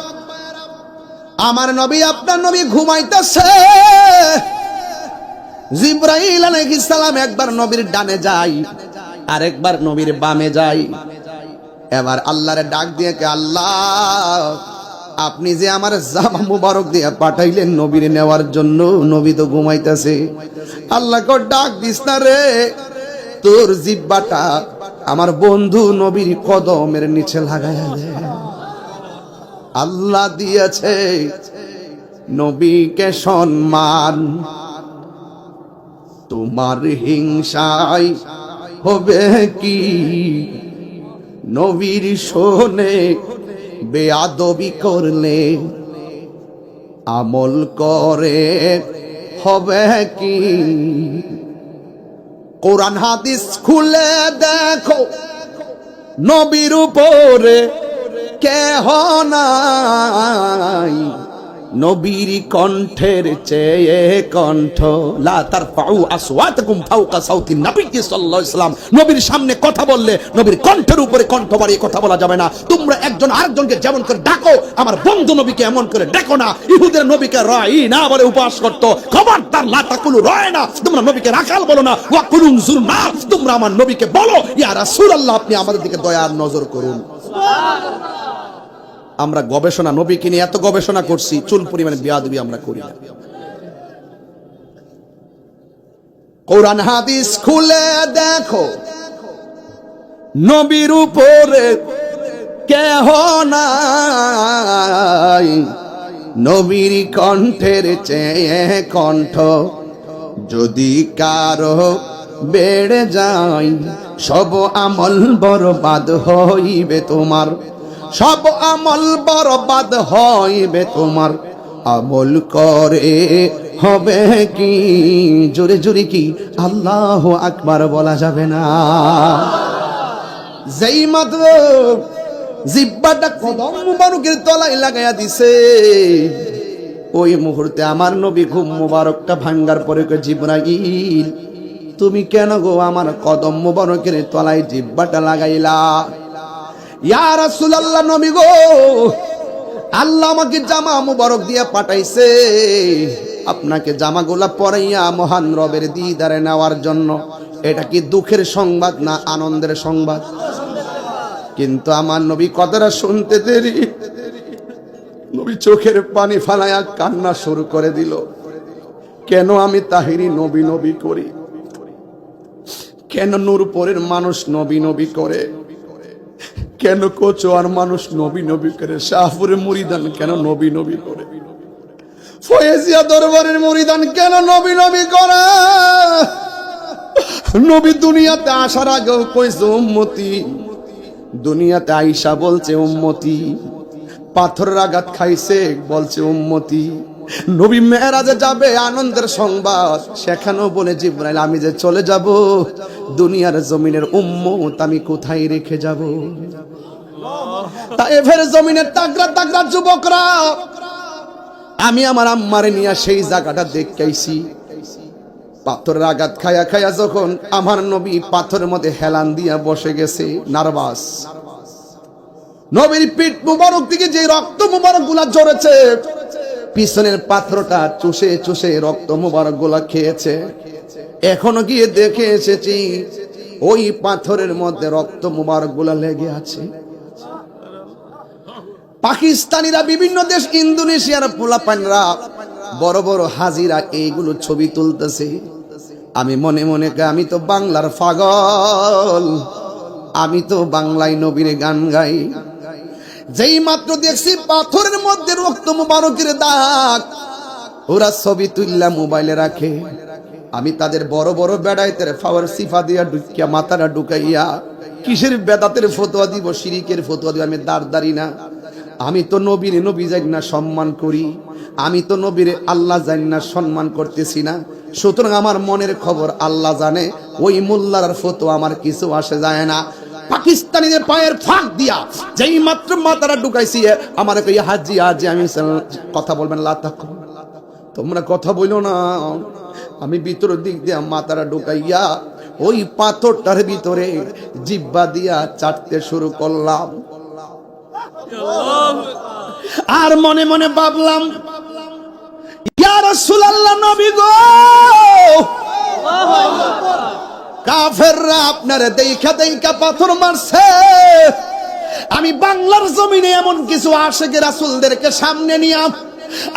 আমার নবী আপনার নবী ঘুমাইতেছে। জিবরাইল আলাইহিস সালাম একবার নবীর ডানে যায়, আরেকবার নবীর বামে যায়। এবার আল্লাহরে ডাক দিয়ে কে, আল্লাহ আপনি যে আমার জামা মুবারক দিয়ে পাঠাইলেন নবীর নেওয়ার জন্য, নবী তো ঘুমাইতেছে। আল্লাহ কো ডাক দিস না রে, তোর জিহ্বাটা আমার বন্ধু নবীর কদমের নিচে লাগায়া দে। আল্লাহ দিয়েছে নবীকে সম্মান, তোমার হিংসায় হবে কি? নবীর শোনে বেয়াদবি করলে আমল করে হবে কি? কোরআন হাদিস খুলে দেখো, নবীর উপরে কেহ নাই, নবীর কণ্ঠের চেয়ে কণ্ঠ। লা তারফাউ আসওয়াতাকুম ফাওকা সাউতিন নবী সাল্লাল্লাহু আলাইহি সাল্লাম, নবীর সামনে কথা বললে নবীর কণ্ঠের উপরে কণ্ঠ বাড়িয়ে কথা বলা যাবে না। তোমরা একজন আরেকজনকে যেমন করে ডাকো, আমার বন্ধু নবীকে এমন করে ডাকো না। ইহুদের নবীকে রাইনা বলে উপহাস করত, খবরদার লা তাকুলু রাইনা, তোমরা নবীকে রাখাল বলো না। ওয়া কুলু যুরনা, তোমরা আমার নবীকে বলো ইয়া রাসূলুল্লাহ, আপনি আমাদের দিকে দয়ার নজর করুন। সুবহানাল্লাহ। আমরা গবেষণা, নবীকে নিয়ে এত গবেষণা করছি, চুল পরিমাণে বেয়াদবি আমরা করি না। কোরআন হাদিস খুলে দেখো, নবীর উপরে কেহ নাই, নবীর কণ্ঠের চেয়ে কণ্ঠ যদি কারো বেড়ে যায়, সব আমল বরবাদ হইবে তোমার, সব আমল বরবাদ হইবে তোমার, আমল করে হবে কি, জোরে জোরে কি আল্লাহু আকবার বলা যাবে না। যেই মাত্র জিব্বাটা কদম মুবারকের তলায় লাগাইয়া দিছে, ওই মুহূর্তে আমার নবী ঘুম মুবারকটা ভাঙ্গার পরে কয়, জিবরাইল তুমি কেন গো আমার কদম মুবারকের তলায় জিব্বাটা লাগাইলা? ইয়া রাসূলুল্লাহ, নবী গো, আল্লাহ আমাকে জামা মুবারক দিয়ে পাঠাইছে আপনাকে জামাগুলা পরাইয়া মহান রবের দিদারে নেওয়ার জন্য। এটা কি দুঃখের সংবাদ না আনন্দের সংবাদ? কিন্তু আমার নবী কথাটা শুনতে দেরি, নবী চোখের পানি ফালায়া কান্না শুরু করে দিল। কেন আমি তাহিরি নবী নবী করি? কেন নূরপুরের মানুষ নবী নবী করে? কেন কোচোয়ার মানুষ নবী নবী করে? শাহপুরের মুরিদান কেন নবী নবী করে? ফয়েজিয়া দরবারের মুরিদান কেন নবী নবী করে? নবী দুনিয়াতে আসার আগেও কইছে উম্মতি, দুনিয়াতে আইসা বলছে উম্মতি, পাথরের আঘাত খাইছে বলছে উম্মতি। নবী মেরাজে যাবে আনন্দের সংবাদ, সেখানেও বলে জিবরাইল আমি যে চলে যাব দুনিয়ার জমিনের উম্মত আমি কোথায় রেখে যাব? তায়েফের জমিনের তাগড়া তাগড়া যুবকরা, আমি আমার আম্মারে নিয়ে সেই জায়গাটা দেখাইছি। পাথরের আঘাত খায়া খায়া যখন আমার নবী পাথরের মধ্যে হেলান দিয়া বসে গেছে, নার্ভাস। নবীর পিঠ মুবারক থেকে যে রক্ত মুবারক গুলা ঝরেছে, পিছনের পাথরটা চুষে চুষে রক্ত মুবারক গুলা খেয়েছে। এখনো গিয়ে দেখে এসেছি ওই পাথরের মধ্যে রক্ত মুবারক গুলা লেগে আছে। পাকিস্তানিরা, বিভিন্ন দেশ, ইন্দোনেশিয়ার পোলাপানরা, বড় বড় হাজিরা এইগুলো ছবি তুলতেছে। আমি মনে মনে আমি তো বাংলার পাগল, আমি তো বাংলায় নবীর গান গাই। যেই মাত্র দেখছি পাথরের মধ্যে রক্ত মুবারকের দাগ, ওরা ছবি তুললা মোবাইলে রাখে। আমি তাদের বড় বড় বেড়াইতে ফাওয়ার সিফা দিয়া ঢুকিয়া মাথাটা ঢুকাইয়া কিসের বেদাতের ফতোয়া দিব, শিরিকের ফতোয়া দিব? আমি দাঁড় না। আমি তো নবীর নবী জানি না সম্মান করি, আমি তো নবীর আল্লাহ জানি না সম্মান করতেছি না। সুতরাং আমার মনের খবর আল্লাহ জানে, ওই মোল্লার ফতোয়া আমার কিছু আসে যায় না। পাকিস্তানিদের পায়ের ফাঁক দিয়া যেই মাত্র মাথাটা ঢুকাইছি, আমার কই হাজি হাজি, আমি কথা বলবেন লা তাকুম, তোমরা কথা বইলো না। আমি ভিতরের দিক দিয়া মাথাটা ঢুকাইয়া ওই পাথরটার ভিতরে জিব্বা দিয়া চাটতে শুরু করলাম। আর মনে মনে ভাবলাম, ইয়া রাসূলুল্লাহ, নবী গো, কাফেররা আপনারে দেখা দেখা পাথর মারছে। আমি বাংলার জমিনে এমন কিছু আশেকে রাসূলদেরকে সামনে নিয়ে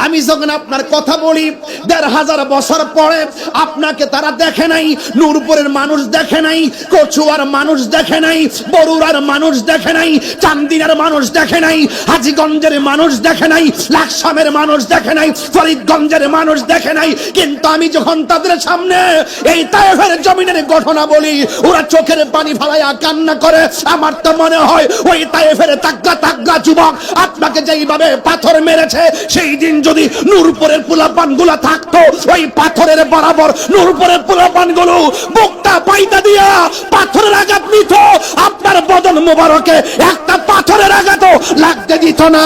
আমি যখন আপনার কথা বলি, ১৫০০ বছর পরে আপনাকে তারা দেখে নাই, নূরপুরের মানুষ দেখে নাই, কচুয়ার মানুষ দেখে নাই, বরুড়ার মানুষ দেখে নাই, চান্দিনার মানুষ দেখে নাই, হাজীগঞ্জের মানুষ দেখে নাই, লাকসামের মানুষ দেখে নাই, ফরিদগঞ্জের মানুষ দেখে নাই। কিন্তু আমি যখন তাদের সামনে এই তায়েফের জমিনের ঘটনা বলি, ওরা চোখের পানি ফেলাইয়া কান্না করে। আমার তো মনে হয় ওই তায়েফের তাগড়া তাগড়া যুবক আপনাকে যেইভাবে পাথর মেরেছে, সেই দিন যদি নূরপুরের পোলাপান গুলা থাকতো, ওই পাথরের বরাবর নূরপুরের পোলাপান গুলো বুকটা পাইতা দিয়া পাথরের আঘাত নিত, আপনার বদন মুবারকে একটা পাথরের আঘাতও লাগতে দিত না।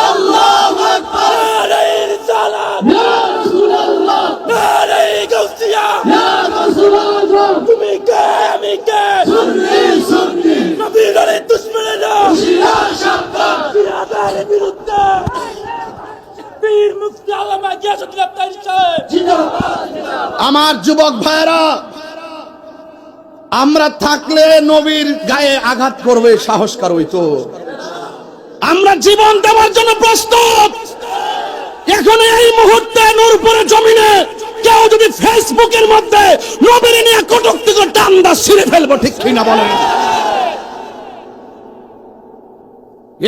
আল্লাহু আকবার, নারে রিসালাত, ইয়া রাসূলুল্লাহ, নারে গাউসিয়া, ইয়া রাসূলুল্লাহ, তুমি কে আমি কে, সুন্নি সুন্নি, নবীর দুশমনেরা শিয়া শাব্বাস, বিরাদার বিরুদ্ধে পীর মুফতি আল্লামা গিয়াসউদ্দিন আফতারী সাহেব জিন্দাবাদ জিন্দাবাদ। আমার যুবক ভাইরা, আমরা থাকলে নবীর গায়ে আঘাত করবে সাহস কার হইতো? আমরা জীবন দেওয়ার জন্য প্রস্তুত। এখন এই মুহূর্তে নূরপুরের জমিনে কেউ যদি ফেসবুকের মধ্যে নবীর নিয়ে কটূক্তি করে টান্দা ছিঁড়ে ফেলবো, ঠিক কিনা বলেন?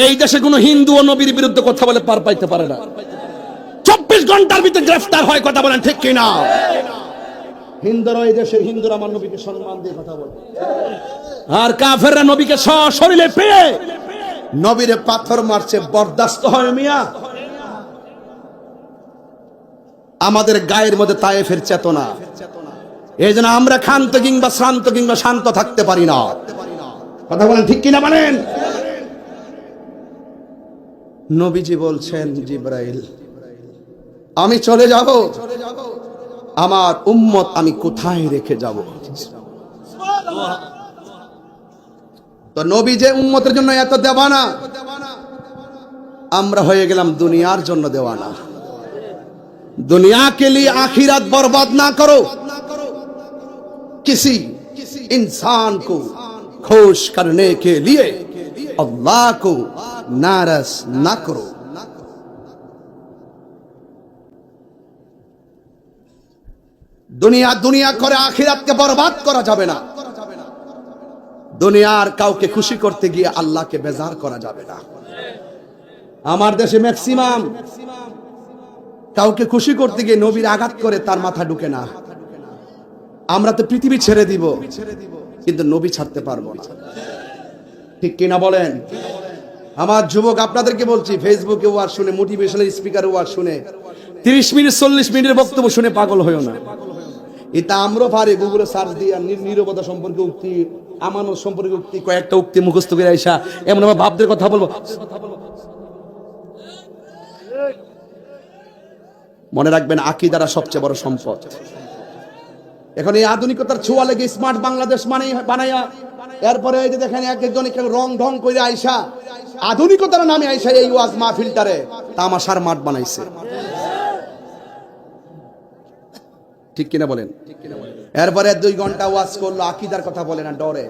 এই দেশে কোনো হিন্দু ও নবীর বিরুদ্ধে কথা বলে পার পাইতে পারে না। 24 ঘন্টার ভিতরে গ্রেফতার হয়, কথা বলেন ঠিক কিনা? হিন্দুরা এই দেশের হিন্দুরা আমার নবীকে সম্মান দিয়ে কথা বলে, আর কাফেররা নবীকে সশরীরে পেয়ে নবীরে পাথর মারছে, বরদাস্ত হয় মিয়া? আমাদের গায়ের মধ্যে তায়েফের চেতনা, এই জন্য আমরা ক্ষান্ত কিংবা শ্রান্ত কিংবা শান্ত থাকতে পারি না। কথা বলেন ঠিক কিনা বলেন? নবীজি বলছেন, জিবরাইল আমি চলে যাব, আমার উম্মত আমি কোথায় রেখে যাব? তো নবী যে উম্মতের জন্য এত দেওয়ানা, আমরা হয়ে গেলাম দুনিয়ার জন্য দেওয়ানা। दुनिया के लिए आखिरत बर्बाद ना करो, किसी इंसान को खुश करने के लिए अल्लाह को नाराज ना करो। दुनिया दुनिया करे आखिरत के बर्बाद करा जाबे ना, दुनियार काउके खुशी करते गिয়ে আল্লাহকে বেজার করা যাবে না। আমার দেশে ম্যাক্সিমাম কাউকে খুশি করতে গিয়ে নবীর আঘাত করে তার মাথা ঢুকে না। আমরা তো পৃথিবী ছেড়ে দিব, কিন্তু নবী ছাড়তে পারবো না। ঠিক কিনা বলেন? আমার যুবক আপনাদেরকে বলছি, ফেসবুকে ওয়াজ শুনে, মোটিভেশনাল স্পিকার ওয়াজ শুনে 30 মিনিট 40 মিনিটের বক্তব্য শুনে পাগল হইও না। এটা আমরা পারি গুগলে সার্চ দিয়ে নীরবতা সম্পর্কে উক্তি, আমানত সম্পর্কে উক্তি, কয়েকটা উক্তি মুখস্থ করে আইসা এমন আমার ভাবদের কথা বলবো। মনে রাখবেন, আকীদাটা সবচেয়ে বড় সম্পদ। এখন এই আধুনিকতার ছোঁয়া লেগে স্মার্ট বাংলাদেশ বানাইয়া, এরপরে এই যে দেখেন একজন রং ঢং করে আইসা আধুনিকতার নামে আইসা এই ওয়াজ মাহফিলটারে তামাশার মাঠ বানাইছে। ঠিক কিনা বলেন? এরপরে 2 ঘন্টা ওয়াজ করলো, আকীদার কথা বলে না, ডরে।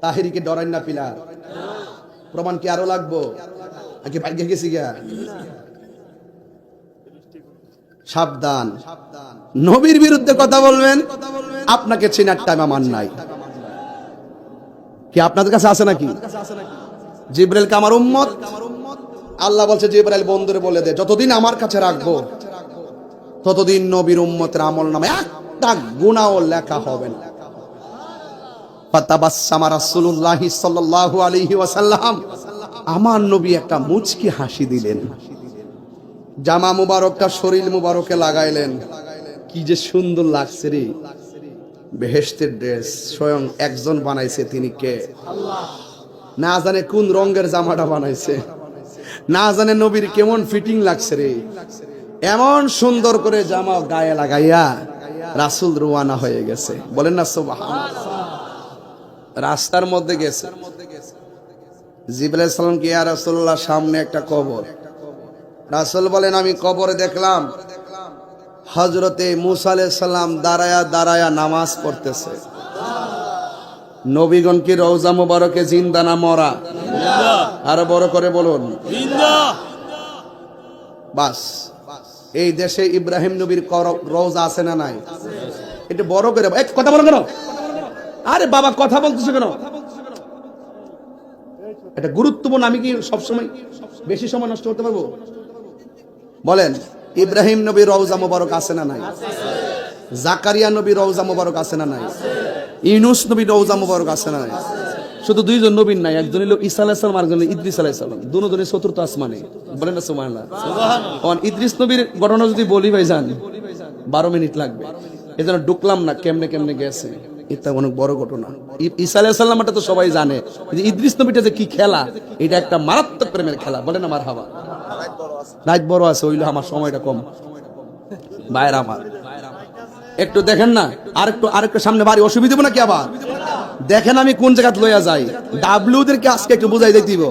তাহেরিকে ডরাই না পিলার, প্রমাণ কি আরো লাগবো? নাকি ভাগ্যে গেছি গা? সাবধান, নবীর বিরুদ্ধে কথা বলবেন, আপনাকে চেনার টাইম আমার নাই। কি আপনাদের কাছে আছে নাকি? জিবরাইল কে আমার উম্মত, আল্লাহ বলছে জিবরাইল বন্ধুরে বলে দে, যতদিন আমার কাছে রাখবো ততদিন নবীর উম্মতের আমল নামে একটা গুনাহও লেখা হবে না। ফাতাবাসসামা রাসূলুল্লাহি সাল্লাল্লাহু আলাইহি ওয়াসাল্লাম, আমার নবী একটা মুচকি হাসি দিলেন, জামা মুবারকটা শরীর মুবারকে লাগাইলেন, কি যে সুন্দর লাগছে রে। বেহেশতের ড্রেস স্বয়ং একজন বানাইছে, তিনি কে? আল্লাহ। না জানে কোন রঙের জামাটা বানাইছে, না জানে নবীর কেমন ফিটিং লাগছে রে। এমন সুন্দর করে জামা গায়ে লাগাইয়া রাসূল রওনা হয়ে গেছে। বলেন না সুবহানাল্লাহ। রাস্তার মধ্যে গেছে, জিবরাইল সালাম কি, ইয়া রাসূলুল্লাহ সামনে একটা কবর। রাসূল বলেন, আমি কবরে দেখলাম হযরতে মূসা আলাইহিস সালাম দাঁড়ায়া দাঁড়ায়া নামাজ পড়তেছে। নবীগণ কি রওজা মুবারকে জিন্দা না মরা? আরো বড় করে বলুন, জিন্দা। বাস, এই দেশে ইব্রাহিম নবীর রওজা আছে না নাই? একটু বড় করে এক কথা বলো কেন? আরে বাবা কথা বলতেছো কেন? এটা গুরুত্বপূর্ণ। আমি কি সবসময় বেশি সময় নষ্ট করতে পারবো? বলেন, ইব্রাহিম নবীর রওজা মুবারক আছে না নাই? জাকারিয়া নবীর রওজা মুবারক আছে না নাই? ইউনূস নবীর রওজা মুবারক আছে না নাই? শুধু 2 জন নবীর নাই, একজন হলো ঈসা আলাইহিস সালাম, আরেকজন হলো ইদ্রিস আলাইহিস সালাম, দুজনে চতুর্থ আসমানে। বলেন না সুবহানাল্লাহ। সুবহানাল্লাহ। ইদ্রিস নবীর ঘটনা যদি বলি ভাইজান 12 মিনিট লাগবে, এজন্য ঢুকলাম না কেমনে কেমনে গেছে। এটা অনেক বড় ঘটনা। ঈসা আলাইহিস সালামটা তো সবাই জানে, ইদ্রিস নবীটা যে কি খেলা, এটা একটা মারাত্মক প্রেমের খেলা। বলেন না মারহাবা। রাত বড় আছে, হইলো আমার সময়টা কম। ভাইরা আমার একটু দেখেন না, আরেকটু সামনে বাড়ি, অসুবিধা নাকি? আবার দেখেন আমি কোন জায়গায় লইয়া যাই। ডাব্লিউদেরকে আজকে একটু বুঝাই দিব,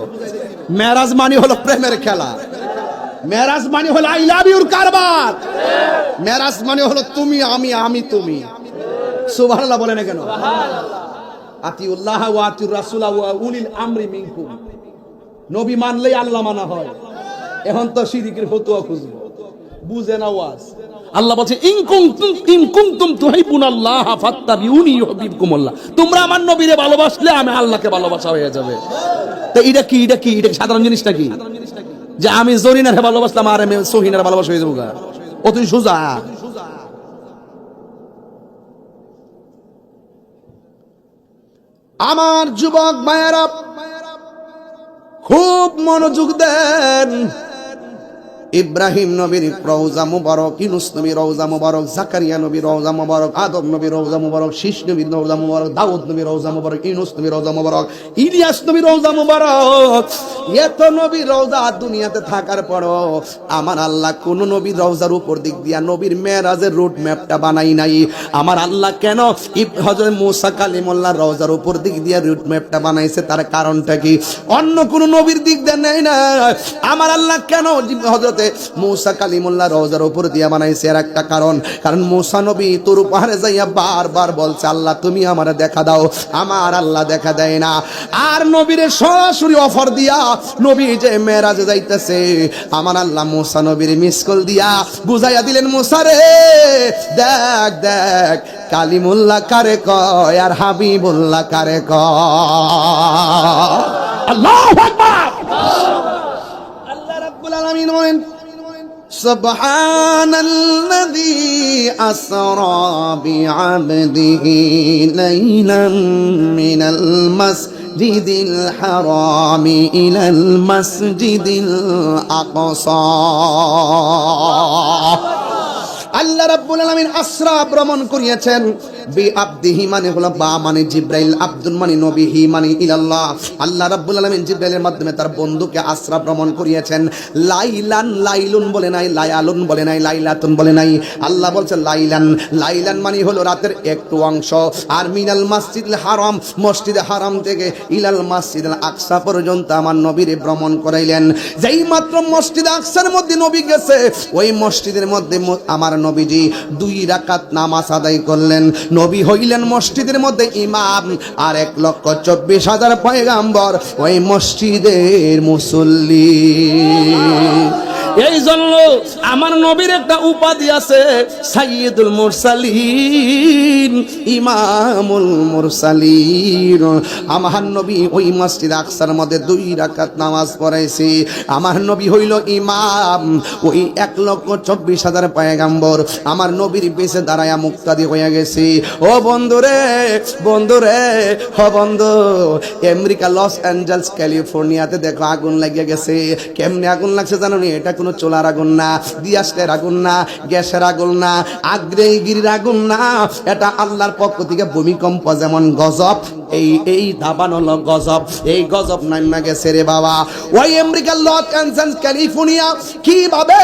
মেরাজ মানে হলো প্রেমের খেলা, মেরাজ মানে হলো আই লাভ ইউর কারবার, মেরাজ মানে হলো তুমি আমি, আমি তুমি। সুবহানাল্লাহ বলেন না কেন? আতিউল্লাহ ওয়া আতিউর রাসূল ওয়া উলিল আমরি মিনকুম। নবী মানলেই আল্লাহ মানা হয়। এখন তো শিরকের ফতোয়া খুঁজবো, বুঝে না ওয়াজ। আল্লাহ বলছে, ইন কুনতুম তুহিব্বুনাল্লাহ ফাত্তাবিউনি ইউহিব্বুকুমুল্লাহ। তোমরা আমার নবীরে ভালোবাসলে আমি আল্লাহকে ভালোবাসা হয়ে যাবে। তো এটা কি? এটা সাধারণ জিনিসটা কি যে আমি জরিনারে ভালোবাসলাম আর আমি সহিনারে ভালোবাসা হয়ে যাবো? অতই সোজা। আমার যুবক ভাইয়েরা খুব মনোযোগ দেন। ইব্রাহিম নবীর রওজা মুবারক, ইউনূস নবীর রওজা মুবারক, জাকারিয়া নবীর রওজা মুবারক, আদম নবীর রওজা মুবারক, শীষ নবীর রওজা মুবারক, দাউদ নবীর রওজা মুবারক, ইউনূস নবীর রওজা মুবারক, ইলিয়াস নবীর রওজা মুবারক। এত নবীর রওজা দুনিয়াতে থাকার পরও আমার আল্লাহ কোন নবীর রওজার উপর দিক দিয়া নবীর মেরাজের রুট ম্যাপটা বানাই নাই। আমার আল্লাহ কেন হযরত মুসা কালিমুল্লাহর রওজার উপর দিক দিয়া রুট ম্যাপটা বানাইছে, তার কারণটা কি? অন্য কোন নবীর দিক দিয়ে নেই না। আমার আল্লাহ কেন হযরত মুসা কালিমুল্লাহ রওজার উপর দিয়া বানাইছে? এর একটা কারণ মুসা নবী তোর পাহাড়ে যাইয়া বারবার বলছে, আল্লাহ তুমি আমারে দেখা দাও। আমার আল্লাহ দেখা দেয় না। আর নবীরে সরাসরি অফার দিয়া নবী যে মেরাজে যাইতেছে, আমার আল্লাহ মুসা নবীর মিস কল দিয়া বুঝাইয়া দিলেন, মুসা রে দেখ দেখ কালিমুল্লাহ কারে কয় আর হাবিবুল্লাহ কারে কয়। আল্লাহু আকবার। আল্লাহ রাব্বুল আলামিন বলেন, সুবহানাল্লাযী আসরা বিআবদিহি লাইলাম মিনাল মাসজিদিল হারামি ইলাল মাসজিদিল আকসা। আল্লাহ রাব্বুল আলামিন আসরা ভ্রমণ করিয়েছেন। বিআবদিহি মানে হলো বা মানে জিব্রাইল, আব্দুল মানে নবী, হি মানে ইলাল্লাহ। আল্লাহ রাব্বুল আলামিন জিব্রাইলের মাধ্যমে তার বন্ধুকে আসরা ভ্রমণ করিয়েছেন। লাইলান, লাইলুন বলে নাই, লায়ালুন বলে নাই, লাইলাতুন বলে নাই। আল্লাহ বলছে লাইলান। লাইলান মানে হলো রাতের একটু অংশ। আর মিনাল মাসজিদুল হারাম, মসজিদে হারাম থেকে ইলাল মাসজিদুল আকসা পর্যন্ত আমার নবীরে ভ্রমণ করাইলেন। যেই মাত্র মসজিদ আকসার মধ্যে নবী গেছে, ওই মসজিদের মধ্যে আমার নবীজি 2 রাকাত নামাজ আদায় করলেন। নবী হইলেন মসজিদের মধ্যে ইমাম, আর 1,24,000 পয়গাম্বর ওই মসজিদের মুসল্লি। এই জন্য আমার নবীর একটা উপাধি আছে, সাইয়্যিদুল মুরসালিন, ইমামুল মুরসালিন। আমার নবী ওই মসজিদ আকসার মধ্যে 2 রাকাত নামাজ পড়াইছে। আমার নবী হইল ইমাম, ওই 1,24,000 পয়গাম্বর আমার নবীর বেশে দাঁড়ায়া মুক্তাদি হয়ে গেছে। ও বন্ধুরে, বন্ধুরে, ও বন্ধু, আমেরিকা লস অ্যাঞ্জেলস ক্যালিফোর্নিয়াতে দেখো আগুন লাগিয়ে গেছে। কেমনে আগুন লাগছে জানো নি? এটা কোনো চোলার আগুন না, দিয়াসের আগুন না, গ্যাসের আগুন না, আগ্নেয়গিরির আগুন না। এটা আল্লাহর পক্ষ থেকে ভূমিকম্প যেমন গজব, এই দাবান হলো গজব। এই গজব নাইমা গেছে রে বাবা। ওই আমেরিকার লস অ্যাঞ্জেলস ক্যালিফোর্নিয়া কিভাবে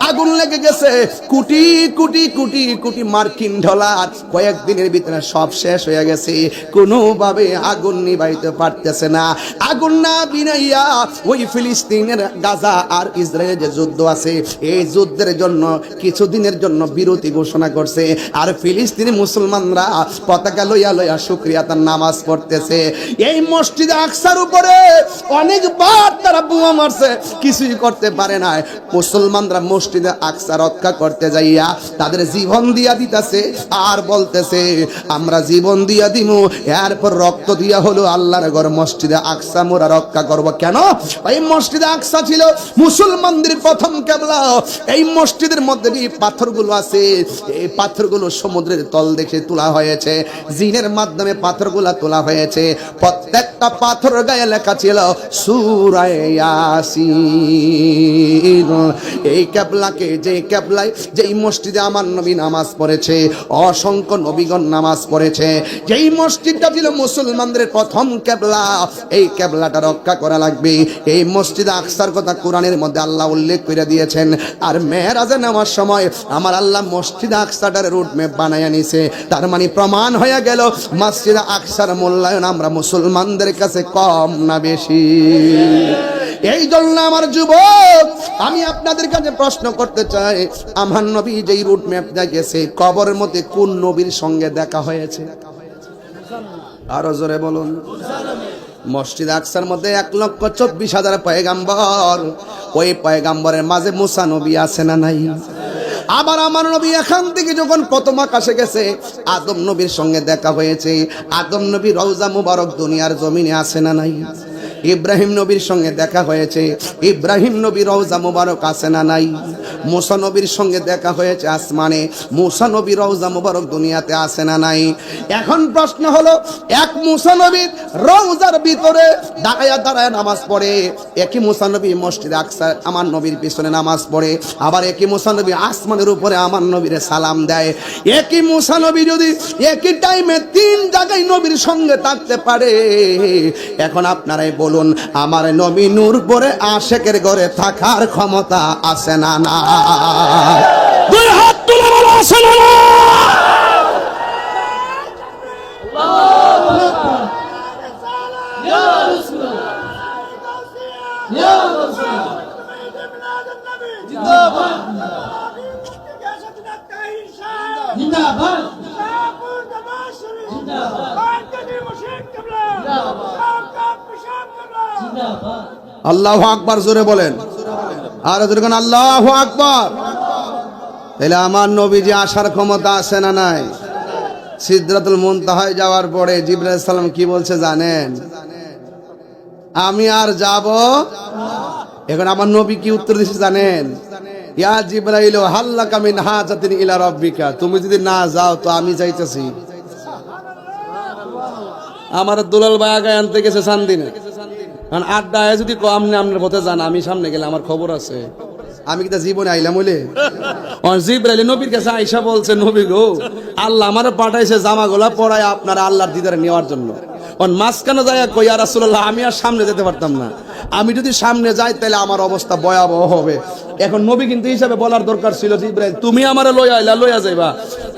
আগুন লেগে গেছে, কোটি কোটি কোটি কোটি মার্কিন ডলার কয়েকদিনের ভিতরে সব শেষ হয়ে গেছে। কোনোভাবে আগুন নিভাইতে পারতেছে না। আগুন না বিনাইয়া ওই ফিলিস্তিনের গাজা আর ইসরায়েলের যে যুদ্ধ আছে, এই যুদ্ধের জন্য কিছুদিনের জন্য বিরতি ঘোষণা করছে। আর ফিলিস্তিনি মুসলমানরা পতাকা লইয়া লইয়া শুকরিয়া তার নামাজ পড়তেছে। এই মসজিদে আকসার উপরে অনেকবার তারা বোমা মারছে, কিছুই করতে পারে না। মুসলমানরা মসজিদে আকসা রক্ষা করতে যাইয়া তাদের জীবন দিয়া দিতেছে, আর বলতেছে আমরা জীবন দিয়া দিমু, এরপর রক্ত দিয়া হলো আল্লাহর ঘর মসজিদে আকসা মোরা রক্ষা করব। কেন? এই মসজিদে আকসা ছিল মুসলমানদের প্রথম কিবলা। এই মসজিদের মধ্যে যে পাথরগুলো আছে, এই পাথরগুলো সমুদ্রের তল দেখে তোলা হয়েছে, জিনের মাধ্যমে পাথরগুলো তোলা হয়েছে। প্রত্যেকটা পাথর গায়ে লেখা ছিল সূরা ইয়াসিন। এই কিবলাকে, যে কিবলায়, যেই মসজিদে আমার নবী নামাজ পড়েছে, অসংখ্য নবীগণ নামাজ পড়েছে, যেই মসজিদটা ছিল মুসলমানদের প্রথম কিবলা, এই কিবলাটা রক্ষা করা লাগবে। এই মসজিদ আকসার কথা কোরআনের মধ্যে আল্লাহ উল্লেখ করে দিয়েছেন। আর মেরাজে নেওয়ার সময় আমার আল্লাহ মসজিদ আকসাটার রুট ম্যাপ বানায় নিছে। তার মানে প্রমাণ হয়ে গেল মসজিদ আকসার মূল্যায়ন আমরা মুসলমানদের কাছে কম না বেশি। এই জন্য আমার যুবক, আমি আপনাদের কাছে প্রশ্ন করতে চাই, আমার নবী যেই রুট ম্যাপ দেখেছে, কবরের মধ্যে কোন নবীর সঙ্গে দেখা হয়েছে? আরো জোরে বলুন। মসজিদ আকসার মধ্যে 1,24,000 পয়গাম্বর, ওই পয়গাম্বরের মাঝে মুসা নবী আছে না নাই? আবার আমার নবী এখান থেকে যখন প্রথম আকাশে গেছে, আদম নবীর সঙ্গে দেখা হয়েছে। আদম নবী রওজা মুবারক দুনিয়ার জমিনে আছে না নাই? ইব্রাহিম নবীর সঙ্গে দেখা হয়েছে। ইব্রাহিম নবী রওজা মুবারক আছে না নাই? মুসা নবীর সঙ্গে দেখা হয়েছে আসমানে। মুসা নবী রওজা মুবারক দুনিয়াতে আছে না নাই? এখন প্রশ্ন হলো, এক মুসা নবী রওজার ভিতরে দাঁড়ায়া দাঁড়ায় নামাজ পড়ে, একই মুসা নবী মসজিদে আকসা আমার নবীর পিছনে নামাজ পড়ে, আবার একই মুসা নবী আসমানের উপরে আমার নবীরে সালাম দেয়। একই মুসা নবী যদি একই টাইমে তিন জায়গায় নবীর সঙ্গে থাকতে পারে, এখন আপনারাই বলুন আমার নবী নূর পরে আশেকের ঘরে থাকার ক্ষমতা আছে না না? দুই হাত তুলে বলো আছে না না? আল্লাহু আকবার, জোরে বলেন, আর জোরে বলেন আল্লাহু আকবার। তাহলে আমার নবীজি আসার ক্ষমতা আছে না নাই? সিদরাতুল মুনতাহায় যাওয়ার পরে জিবরাইল আলাইহিস সালাম কি বলছে জানেন? আমি আর যাব। এখন আমার নবী কি উত্তর দিয়েছে জানেন? ইয়া জিবরাইল হাল্লাকা মিন হাজাতিন ইলা রাব্বিকা, তুমি যদি না যাও তো আমি যাইতেছি। আমার দুলাল ভাই আগে আনতে গেছে সান্দিনা, কারণ আড্ডায় যদি কম আপনার পথে যান, আমি সামনে গেলে আমার খবর আছে। আমি কি তা জীবনে আইলাম হইলে? জিবরাইল নবীর কাছে আয়েশা বলছে, নবী গো, আল্লাহ আমারে পাঠাইছে জামাগুলা পরায় আপনার আল্লাহর দিদারে নেওয়ার জন্য। মাঝখানে যায় কই, ইয়া রাসূলুল্লাহ আমি আর সামনে যেতে পারতাম না, আমি যদি সামনে যাই তাহলে আমার অবস্থা ভয়াবহ হবে। এখন নবী কিন্তু হিসাবে বলার দরকার ছিল, জিবরাইল তুমি আমারে লইয়া যাইবা,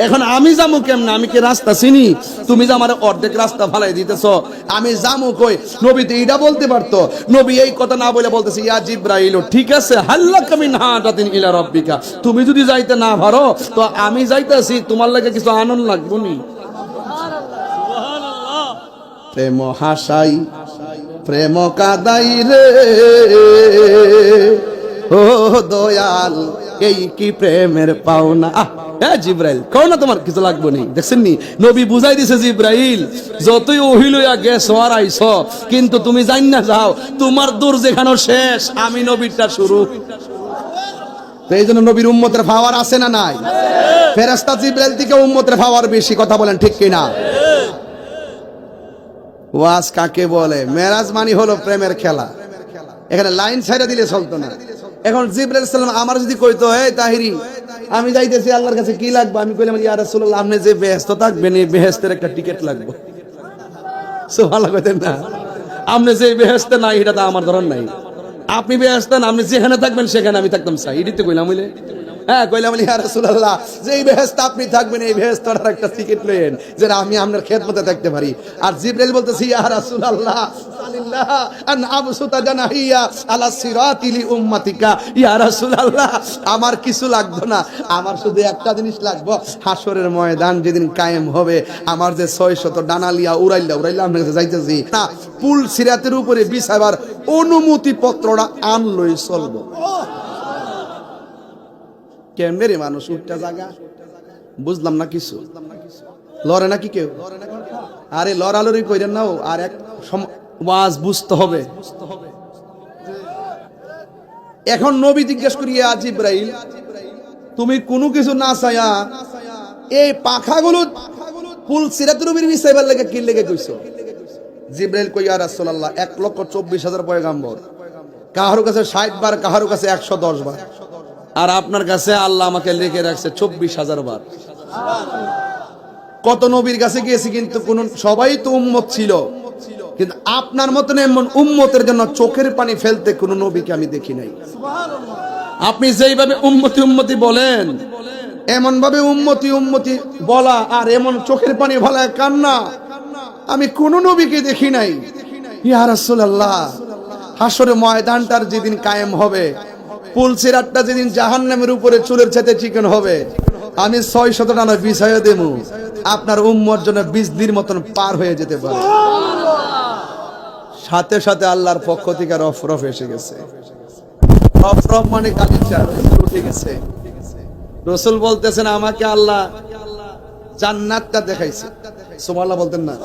এখন আমি যামু কেমনে? আমি কি রাস্তা চিনি? তুমি যে আমার অর্ধেক রাস্তা ফালাই দিতেছ, আমি যামু কই? নবী তো এইটা বলতে পারতো। নবী এই কথা না বলে বলতেছে, ইয়া জিবরাইল ঠিক আছে হাল্লাকা মিন হাজাতিন ইলা রাব্বিকা, তুমি যদি যাইতে না পারো তো আমি যাইতেছি, তোমার লাগে কিছু আনন্দ লাগবো নি? প্রেম হাসাই প্রেম কাদাই রে, ও দয়াল এই কি প্রেমের পাওনা। জিবরাইল কও না তোমার কিছু লাগবো নি। দেখছেন নি, নবী বুঝাই দিছে জিবরাইল যতই ওহিলইয়া গেছো আর আইছো, কিন্তু তুমি জান না যাও তোমার দূর যেখানে শেষ, আমি নবীরটা শুরু। তো এই জন্য নবীর উম্মতের পাওয়ার আছে না নাই? ফেরেশতা জিবরাইল থেকে উম্মতের পাওয়ার বেশি, কথা বলেন ঠিক কিনা? ওয়াজ কাকে বলে? মেরাজ মানে হলো প্রেমের খেলা। এখানে লাইন ছাইড়া দিলে চলতো না। এখন জিবরাইল সালাম আমার যদি কইতো, এই তাহিরি আমি যাইতেছি আল্লাহর কাছে, কি লাগবে? আমি কইলাম, ইয়া রাসূলুল্লাহ আপনি যে বেহেশত থাকবেন এই বেহেশতের একটা টিকিট লাগবে। সুবহানাল্লাহ কইতেন না? আপনি যে বেহেশতে নাই এটা তো আমার ধরন নাই। আপনি বেহেশতে না, আপনি যেখানে থাকবেন সেখানে আমি থাকতাম চাই, এটাই তো কইলাম। হইলে হ্যাঁ কইলাম, ইয়া রাসূলুল্লাহ যে এই বেহেশতে আপনি থাকবেন এই বেহেশতের একটা টিকিট লয়েন, যে আমি আপনার খেদমতে থাকতে পারি। আর জিবরাইল বলতেছি, ইয়া রাসূলুল্লাহ সাল্লাল্লাহু আন আবসুতা জানাহিয়া আলা সিরাতি লি উম্মাতিকা, ইয়া রাসূলুল্লাহ আমার কিছু লাগবে না, আমার শুধু একটা জিনিস লাগবে, হাসরের ময়দান যেদিন কায়েম হবে, আমার যে 600 ডানালিয়া উড়াইলা আপনার কাছে যাইতেছি না, পুল সিরাতের উপরে বিছাবার অনুমতি পত্রটা আনলই চলবো। কেমনে রে মানুষ উঠটা জায়গা বুঝলাম না কিছু, লড়ে নাকি কেউ? আরে লড়ালড়ি কইরেন না, আর এক ওয়াজ বুঝতে হবে। এখন নবী জিজ্ঞেস করিয়া, জিবরাইল তুমি কোনো কিছু না চাইয়া এই পাখাগুলো ফুল সিরাতুর উপর বিছাইবার লাগে কি লেগে কইছো? জিবরাইল কই, ইয়া রাসূলুল্লাহ 1,24,000 পয়গাম্বর, কাহারো কাছে 60 বার, কাহারো কাছে 110 বার, আর আপনার কাছে আল্লাহ আমাকে লিখে রাখছে 24,000 বার। কত নবীর কাছে গিয়েছি কিন্তু কোন সবাই তো উম্মত ছিল, কিন্তু আপনার মতন এমন উম্মতের জন্য চোখের পানি ফেলতে কোন নবীকে আমি দেখি নাই। আপনি যেইভাবে উম্মতি উম্মতি বলেন, এমন ভাবে উম্মতি উম্মতি বলা আর এমন চোখের পানি বলা কান্না আমি কোন নবীকে দেখি নাই। ইয়া রাসূলুল্লাহ হাসরের ময়দানটার যেদিন কায়েম হবে, পুল সিরাতটা যেদিন জাহান্নামের উপরে চুলের চাইতে চিকন হবে, আমি 600 টানা বিছাইয়া দেব, আপনার উম্মর জন্য 20 দিন মতন পার হয়ে যেতে পারে। সাথে সাথে আল্লাহর পক্ষ থেকে রফরফ এসে গেছে। রফরফ মানে কালিচা উঠে গেছে। রাসূল বলতেছেন আমাকে আল্লাহ জান্নাতটা দেখাইছে। সুবহানাল্লাহ বলতেন না?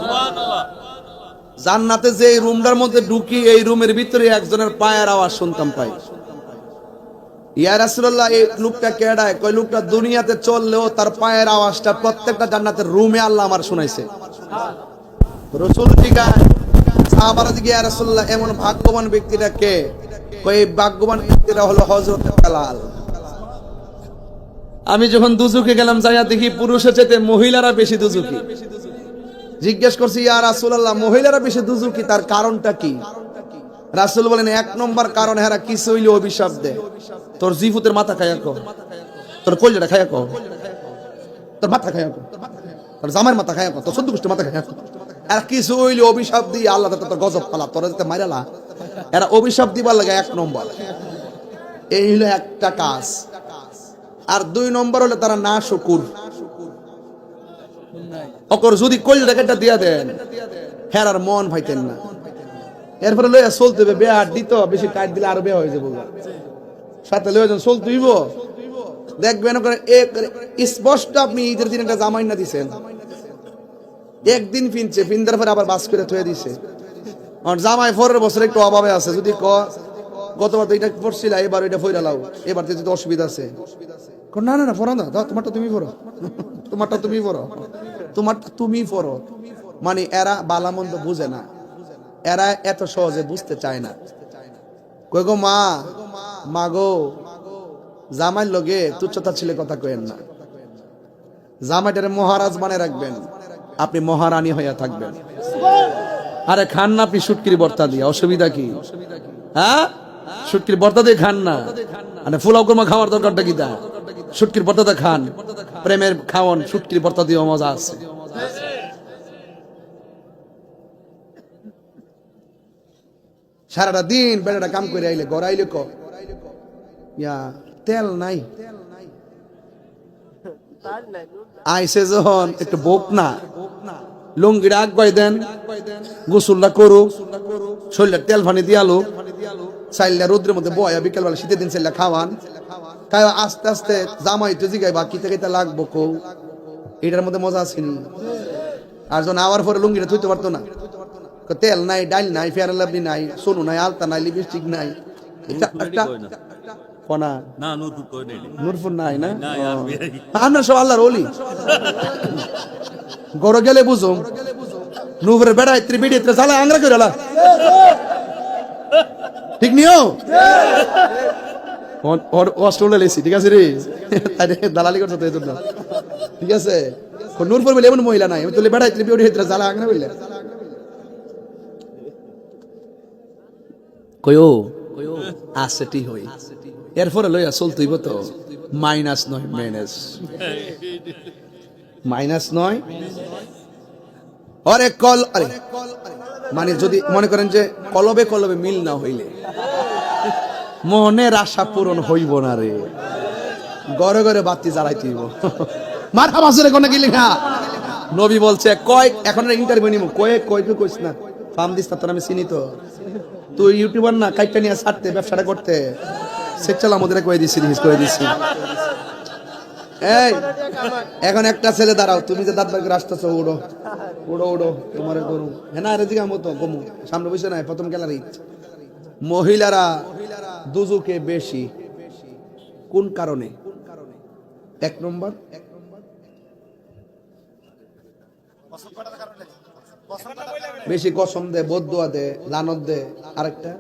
জান্নাতে যে রুমটার মধ্যে ঢুকি, এই রুমের ভিতরে একজনের পায়ের আওয়াজ শুনতাম পাই। ইয়া রাসূলুল্লাহ, এই লোকটা কেডায়? কয় লোকটা দুনিয়াতে চললেও তার পায়ের আওয়াজটা প্রত্যেকটা জান্নাতের রুমে আল্লাহ আমার শুনাইছে। রাসূল জিজ্ঞাসা, সাহাবারা জিজ্ঞাসা, ইয়া রাসূলুল্লাহ, এমন ভাগ্যবান ব্যক্তিটা কে? কয় এই ভাগ্যবান ব্যক্তিটা হলো হযরত বেলাল। আমি যখন দুজুকে গেলাম, যাইয়া দেখি পুরুষের চাইতে মহিলারা বেশি দুজুকি। জিজ্ঞেস করছি, ইয়া রাসূলুল্লাহ, মহিলারা বেশি দুজুকি, তার কারণটা কি? রাসূল বলেন, এক নম্বর কারণ, হেরা কিছু হইলে অভিশাপ দেয়। তোর জিফুতের মাথা খাইয়া কো, তোর কলজাটা খাইয়া কো, তোর মাথা খাইয়া কো, তোর জামার মাথা খাইয়া কো, তোর সদ্য গোষ্ঠীর মাথা খাইয়া কো। এরা কিছু হইলে অভিশাপ দিয়ে আল্লাহ তোর গজব পালা, তোরা যাতে মাইরালা, এরা অভিশাপ দিবার লাগে এক নম্বর। এই হলো একটা কাজ। আর দুই নম্বর হলো তারা না শুকুর। অকর যদি কলজাটা দিয়া দেন, হেরার মন ভাইতেন না। এরপরে লইয়া চলতে হবে, বেয়া দিত বেশি টাইট দিলে আরো বেয়া হয়ে যাবো। সাথে লইয়া যান চলতে হইব, দেখবেন স্পষ্ট আপনি ঈদের দিন একটা জামাই না দিছেন, একদিন ফিনছে, ফিনদার পরে আবার বাস করে থয়ে দিছে। জামাই 4 বছর একটু অভাবে আছে, যদি গতবার তো এটা পড়ছিল, এবার এটা ফইরা লাও, এবার তো অসুবিধা আছে। না না না, পড়ো না, তোমারটা তুমি পড়ো, তোমারটা তুমি পড়ো, তোমারটা তুমি পড়ো। মানে এরা বালামন্দ বুঝে না, এরা এত সহজে বুঝতে চায় না। কই গো মা, মা গো, জামাইর লগে তুচ্ছতা ছিল কথা কইেন না। জামাইটারে মহারাজ বানায় রাখবেন, আপনি মহারানী হইয়া থাকবেন। আরে খান না আপনি শুটকির ভর্তা দিয়ে, অসুবিধা কি? হ্যাঁ, শুটকির ভর্তা দিয়ে খান না, মানে ফুলাও কুরমা খাওয়ার দরকারটা কি? তা শুটকির ভর্তা খান, প্রেমের খাওয়ান, শুটকির ভর্তা দিয়ে মজা আছে। সারাটা দিন বেড়াটা কাম করে আইলে ঘর আইলে ইয়া তেল নাই, আইসে যখন একটু বোক না, লুঙ্গিটা আগ দেন, গোসলটা করুক, শরীরের তেল ফানি দিয়ালো, চাইল্লা রোদ্রের মধ্যে বয়া, বিকেল বেলা শীতের দিন চাইল্লা খাওয়ান, খাই আস্তে আস্তে জামাই তো জিগাই বা কিতে কিতে লাগবো কৌ, এটার মধ্যে মজা আসেনি। আর যখন আওয়ার পরে লুঙ্গিটা থইতে পারতো না, তেল নাই, ডাল নাই, ফেয়ার লাভলি নাই, সোনু নাই, আলতা নাই, লিপস্টিক নাই, নুরফুর নাই না, আমরা সব আল্লাহর ওলি। গড় গেলে বুঝো নুপুরে বেড়া ইত্রি বিড়ি ইত্রে চালা আংরা করে ঠিক নিও অস্ট্রেলিয়া লেছি, ঠিক আছে রে, দালালি করছো তো, ঠিক আছে। নূরপুর বলে এমন মহিলা নাই, আমি তুলে বেড়া ইত্রি বিড়ি ইত্রে চালা আংরা বললে কয়ো আসেটি হই। এরপরে লইয়া চলতেইব তো মাইনাস নয় মাইনাস, মাইনাস নয়। আরে কল, আরে মানে যদি মনে করেন যে কলবে কলবে মিল না হইলে মনের আশা পূরণ হইব না রে, ঘরে ঘরে বাতি জ্বালাইতে হইব। মাথা বাসরে কোনে গেলি না, নবী বলছে কয়, এখন ইন্টারভিউ নিব, কয়ে কইস না, ফার্ম দিস না, তোর আমি চিনি তো, তুই ইউটিউবার না, কাইটটা নিয়ে ছাড়তে, ব্যবসাটা করতে, সেচাল আমাদের কয়ে দিছি, করে দিছি। এই এখন একটা ছেলে দাঁড়াও, তুমি যে দাঁত বাকি আসতেছো, উড়ো উড়ো উড়ো, তোমার গরু হ্যাঁ না রেজিকা মতো গমু সামনে বসে নাই, প্রথম গ্যালারি। মহিলারা দুজুকে বেশি, কোন কারণে? এক নম্বর, বেশি কসম দে, বদদুয়া দে, লানত দে। আরেকটা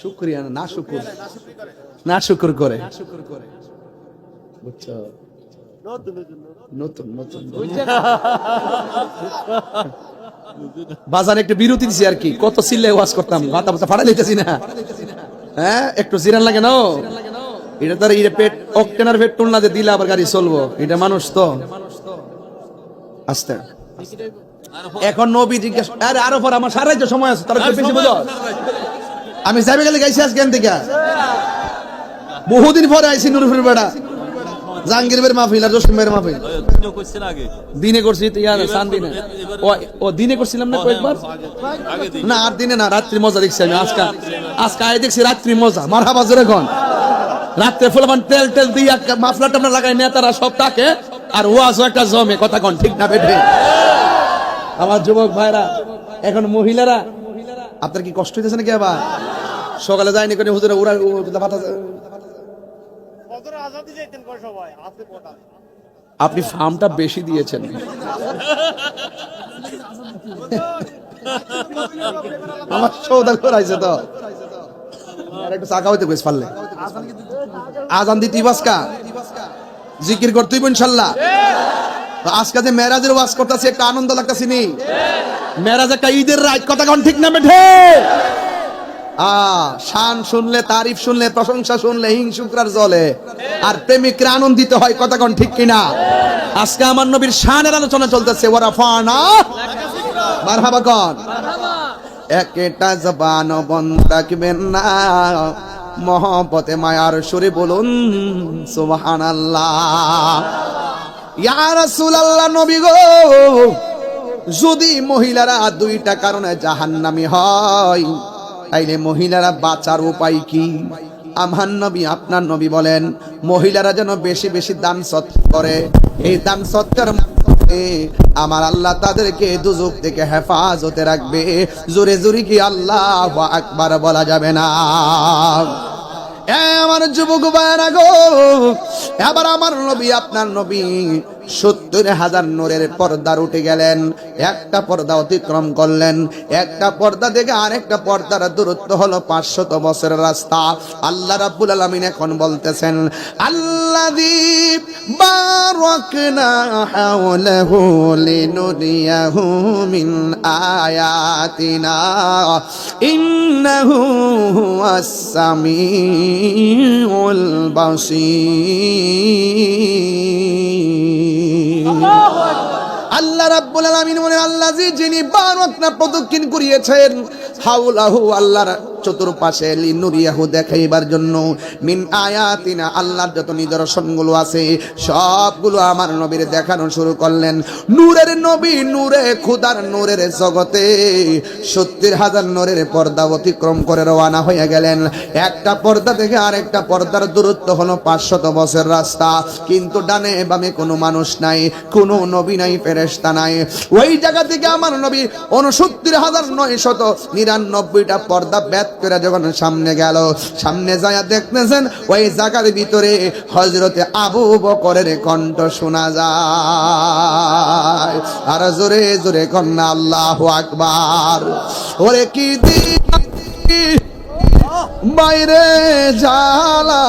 শুকরিয়া না শুকুর, না শুকুর করে, বুঝছো? নতুন নতুন বাজারে একটু বিরতি দিছি আর কি, কত চিল্লাই ওয়াজ করতাম, মাথা মাথা ফাড়া লইতেছি না, হ্যাঁ একটু জিরান লাগে না, এটা তার ইরে পেট অক্টেনার পেট টুল না যে দিলে আবার গাড়ি চলবো, এটা মানুষ তো আস্তে। এখন নবী জিজ্ঞেস, আরে আরো পর আমার সারাই তো সময় আছে, তার বেশি বুঝো, আমি যাবে গেলে গাইছি আজকে থেকে, বহুদিন পরে আইছি নুরুফের বেড়া, জাহাঙ্গীরের মাহফিল আর জসিম ভাইয়ের মাহফিল দিনে করছি, ও দিনে করছিলাম না কয়েকবার, না আর দিনে না, রাত্রি মজা দেখছি আমি, আজকে আয় দেখছি রাত্রি মজা, মারহাবা জোরে কোন, রাত্রে ফুলবান তেল তেল দিয়ে মাফলা টাফলা লাগাই নেতারা সব তাকে, আর ওয়াজও একটা জমে, কথা কোন ঠিক না বেঠে? আমার যুবক ভাইরা এখন মহিলারা আপনার কি কষ্ট হইতেছে নাকি আবার সকালে যায়নি করে হুজুরে ওরা আপনি ফার্মটা বেশি দিয়েছেন আমার সৌদা করাইছে তো আর একটু চাকা হইতে কইস পারলে আজান দিতে বাসকা জিকির করতেই ইনশাআল্লাহ তো আজকে যে মেরাজের ওয়াজ করতেছি একটা আনন্দ লাগতেছি নি মেরাজ একটা ঈদের রাত কথা কোন ঠিক না বেঠে শান শুনলে তারিফ শুনলে প্রশংসা শুনলে হিংসুকরার জ্বলে আর প্রেমিকরা আনন্দিত হয় কথা কোন ঠিক কিনা আজকে আমার নবীর শানের আলোচনা চলতেছে ওয়ারাফানা মারহাবা কোন একটা জবান বন্ধ রাখবেন না মহব্বতে মায়ার সুরে বলুন সুবহানাল্লাহ ইয়া রাসূলুল্লাহ নবী গো যদি মহিলারা দুইটা কারণে জাহান্নামী হয় তাইলে মহিলারা বাঁচার উপায় কি আমার নবী আপনার নবী বলেন মহিলারা যেন বেশি বেশি দান সৎকার করে এই দান সৎকার আমার আল্লাহ তাদেরকে দুজক থেকে হেফাজতে রাখবে জোরে জোরে কি আল্লাহু আকবার বলা যাবে না আমার যুবক ভাইরা গো এবার আমার নবী আপনার নবী ৭০,০০০ নূরের পর্দার উঠে গেলেন একটা পর্দা অতিক্রম করলেন একটা পর্দা থেকে আরেকটা পর্দার দূরত্ব হলো ৫০০ বছরের রাস্তা আল্লাহ রাব্বুল আলামিন এখন বলতেছেন আল্লাযী বারাকনা হাওলাহু লিনুরিয়াহু মিন আয়াতিনা ইন্নাহু হুয়াস সামিউল বাসীর আল্লাহ রাব্বুল আলামিন বলেন আল্লাযী যিনি বারাকনা প্রদক্ষিণ করিয়েছেন হাওলাহু আল্লাহর চতুর্পাশে লিনুরিয়াহু দেখাইবার জন্য মিন আয়াতিনা আল্লাহর যত নিদর্শনগুলো আছে সবগুলো আমার নবীর দেখানো শুরু করলেন নূরের নবী নূরে খোদার নূরের জগতে ৭০,০০০ নূরের পর্দা অতিক্রম করে রওনা হয়ে গেলেন একটা পর্দা থেকে আরেকটা পর্দার দূরত্ব হলো ৫০০ বছর রাস্তা কিন্তু ডানে বামে কোনো মানুষ নাই কোনো নবী নাই ফেরেশতা নাই ওই জায়গা থেকে আমার নবী ৬৯,৯৯৯টা পর্দা বেদ করে যখন সামনে গেল সামনে যায় দেখতেছেন ওই জায়গার ভিতরে হযরতে আবু বকরের কণ্ঠ শোনা যায় আর জোরে জোরে কন্না আল্লাহু আকবার ওরে কি দি বাইরে জালা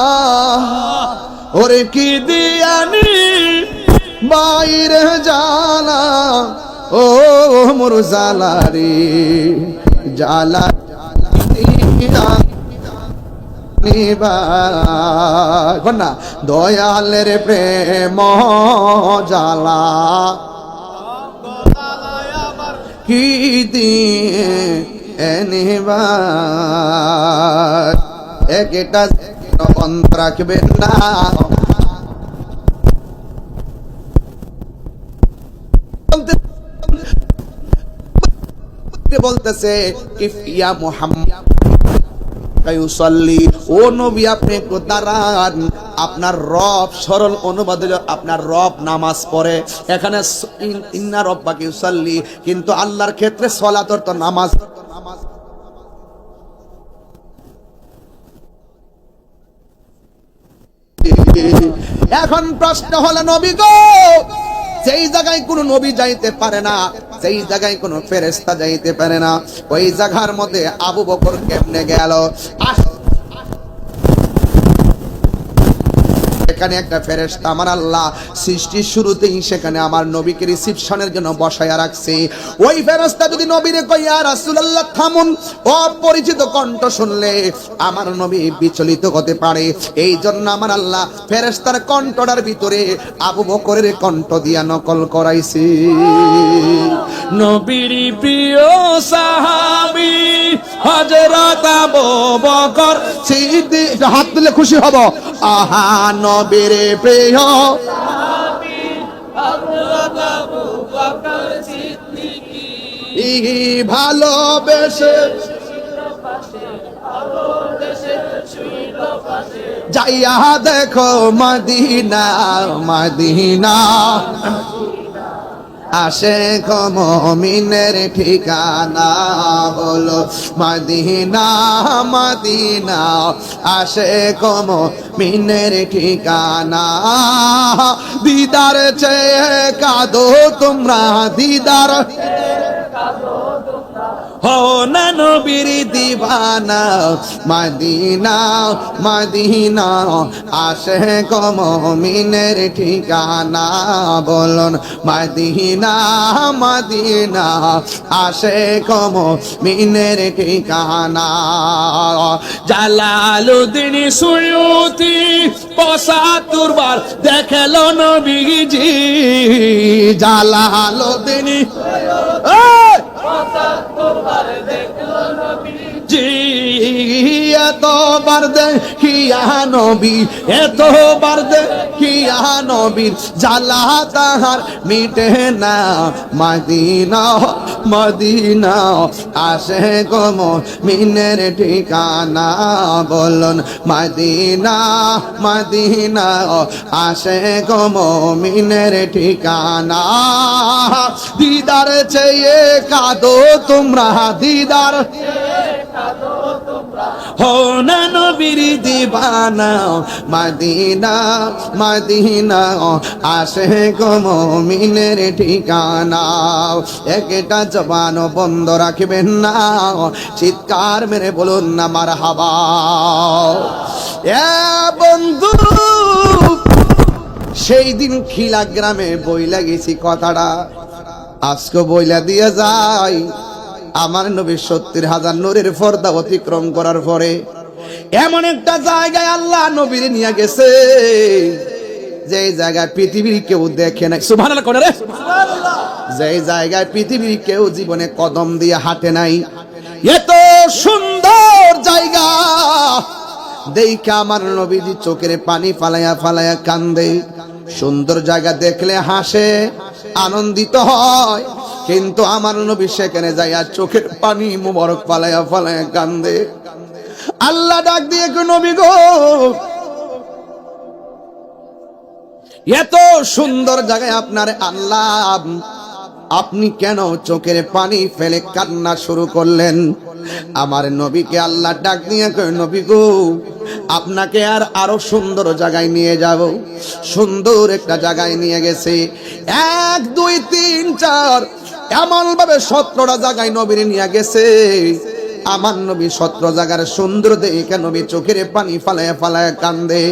ওরে কি দিয়ানি বাইরে জালা ও মোর জালা রে জালা না দয়ালের প্রেম জালা কি দিয়ে এনিবার একটা বন্ধ রাখবেন না বলতেছে ইফিয়া মুহাম্মদ ও নবী আপনি একটু দাঁড়ান আপনার রব সরল অনুবাদে আপনার রব নামাজ পড়ে এখানে ইন্না রব্বাকা ইউসাল্লি কিন্তু আল্লাহর ক্ষেত্রে সালাত অর্থ নামাজ এখন প্রশ্ন হলো নবী গো যেই জায়গায় কোনো নবী যাইতে পারে না যেই জায়গায় কোনো ফেরেশতা যাইতে পারে না ওই জায়গার মধ্যে আবু বকর কেমনে গেল এখানে একটা ফেরেশতা আমার আল্লাহ সৃষ্টির শুরুতেই সেখানে আমার নবীকে রিসিপশনের জন্য বসায়া রাখছে ওই ফেরেশতা যদি নবীরে কই ইয়া রাসূলুল্লাহ থামুন অপরিচিত কণ্ঠ শুনলে আমার নবী বিচলিত হতে পারে এই জন্য আমার আল্লাহ ফেরেশতার কণ্ঠটার ভিতরে আবু বকরের কণ্ঠ দিয়া নকল করাইছে নবীর প্রিয় সাহাবী হযরত আবু বকর সিদ্দিক হাত তুলে খুশি হব আহা নবীর প্রিয় সাহাবী হযরত আবু বকর সিদ্দিক ভালোবেসে যাইয়া দেখো মদিনা মদিনা আশেক মুমিনের ঠিকানা হলো মদিনা মদিনা আশেক মুমিনের ঠিকানা দিদার চেয়ে কাঁদো তোমরা দিদার হো না নবীর দিবানা মদিনা মদিনা আশেক মুমিনের ঠিকানা বলুন মদিনা মদিনা আশেক মুমিনের ঠিকানা জালালউদ্দিন সুয়ুতি ৭৫ বার দেখলো নবীজি জালালউদ্দিন জি এতবার দেখিয়া নবী এতবার দেখিয়া নবীর জ্বালা তাহার মিটে না মদিনা মদিনা আশেক মুমিনের ঠিকানা বলুন মদিনা মদিনা আশেক মুমিনের ঠিকানা দিদার চেয়ে কাঁদো তোমরা দিদার হো না নবীর দিবানা মদিনা মদিনা আশেক মুমিনের ঠিকানা একটা জবান বন্ধ রাখবেন না চিৎকার মেরে বলুন না মারহাবা এ বন্ধু সেই দিন খিলা গ্রামে বইলা গেছি কথাটা আজকে বইলা দিয়ে যাই আমার নবী ৭০,০০০ নূরের পর্দা অতিক্রম করার পরে এমন একটা জায়গায় আল্লাহ নবীর নিয়ে গেছে যে জায়গায় পৃথিবীর কেউ দেখে নাই সুবহানাল্লাহ কোন রে সুবহানাল্লাহ যে জায়গায় পৃথিবীর কেউ জীবনে কদম দিয়ে হাঁটে নাই এত সুন্দর জায়গা দেখা আমার নবীজি চোখের পানি ফালায়া ফালায়া কান্দে সুন্দর জায়গা দেখলে হাসে আনন্দিত হয় কিন্তু আমার নবী সেখানে যাইয়া চোখের পানি মুবারক ফালায়া ফালায়া কান্দে আল্লাহ ডাক দিয়ে নবী গো এত সুন্দর জায়গায় আপনার আল্লাহ আপনি কেন চোখের পানি ফেলে কান্না শুরু করলেন আমার নবীকে আল্লাহ ডাক দিয়ে কয় নবী গো আপনাকে আরো সুন্দর জায়গায় নিয়ে যাব সুন্দর একটা জায়গায় নিয়ে গেছে ১ ২ ৩ ৪ এমন ভাবে ১৭টা জায়গায় নবীর নিয়ে গেছে আমার নবী ১৭ জায়গার সুন্দর দেখে নবী চোখের পানি ফালায় ফালায় কান্দে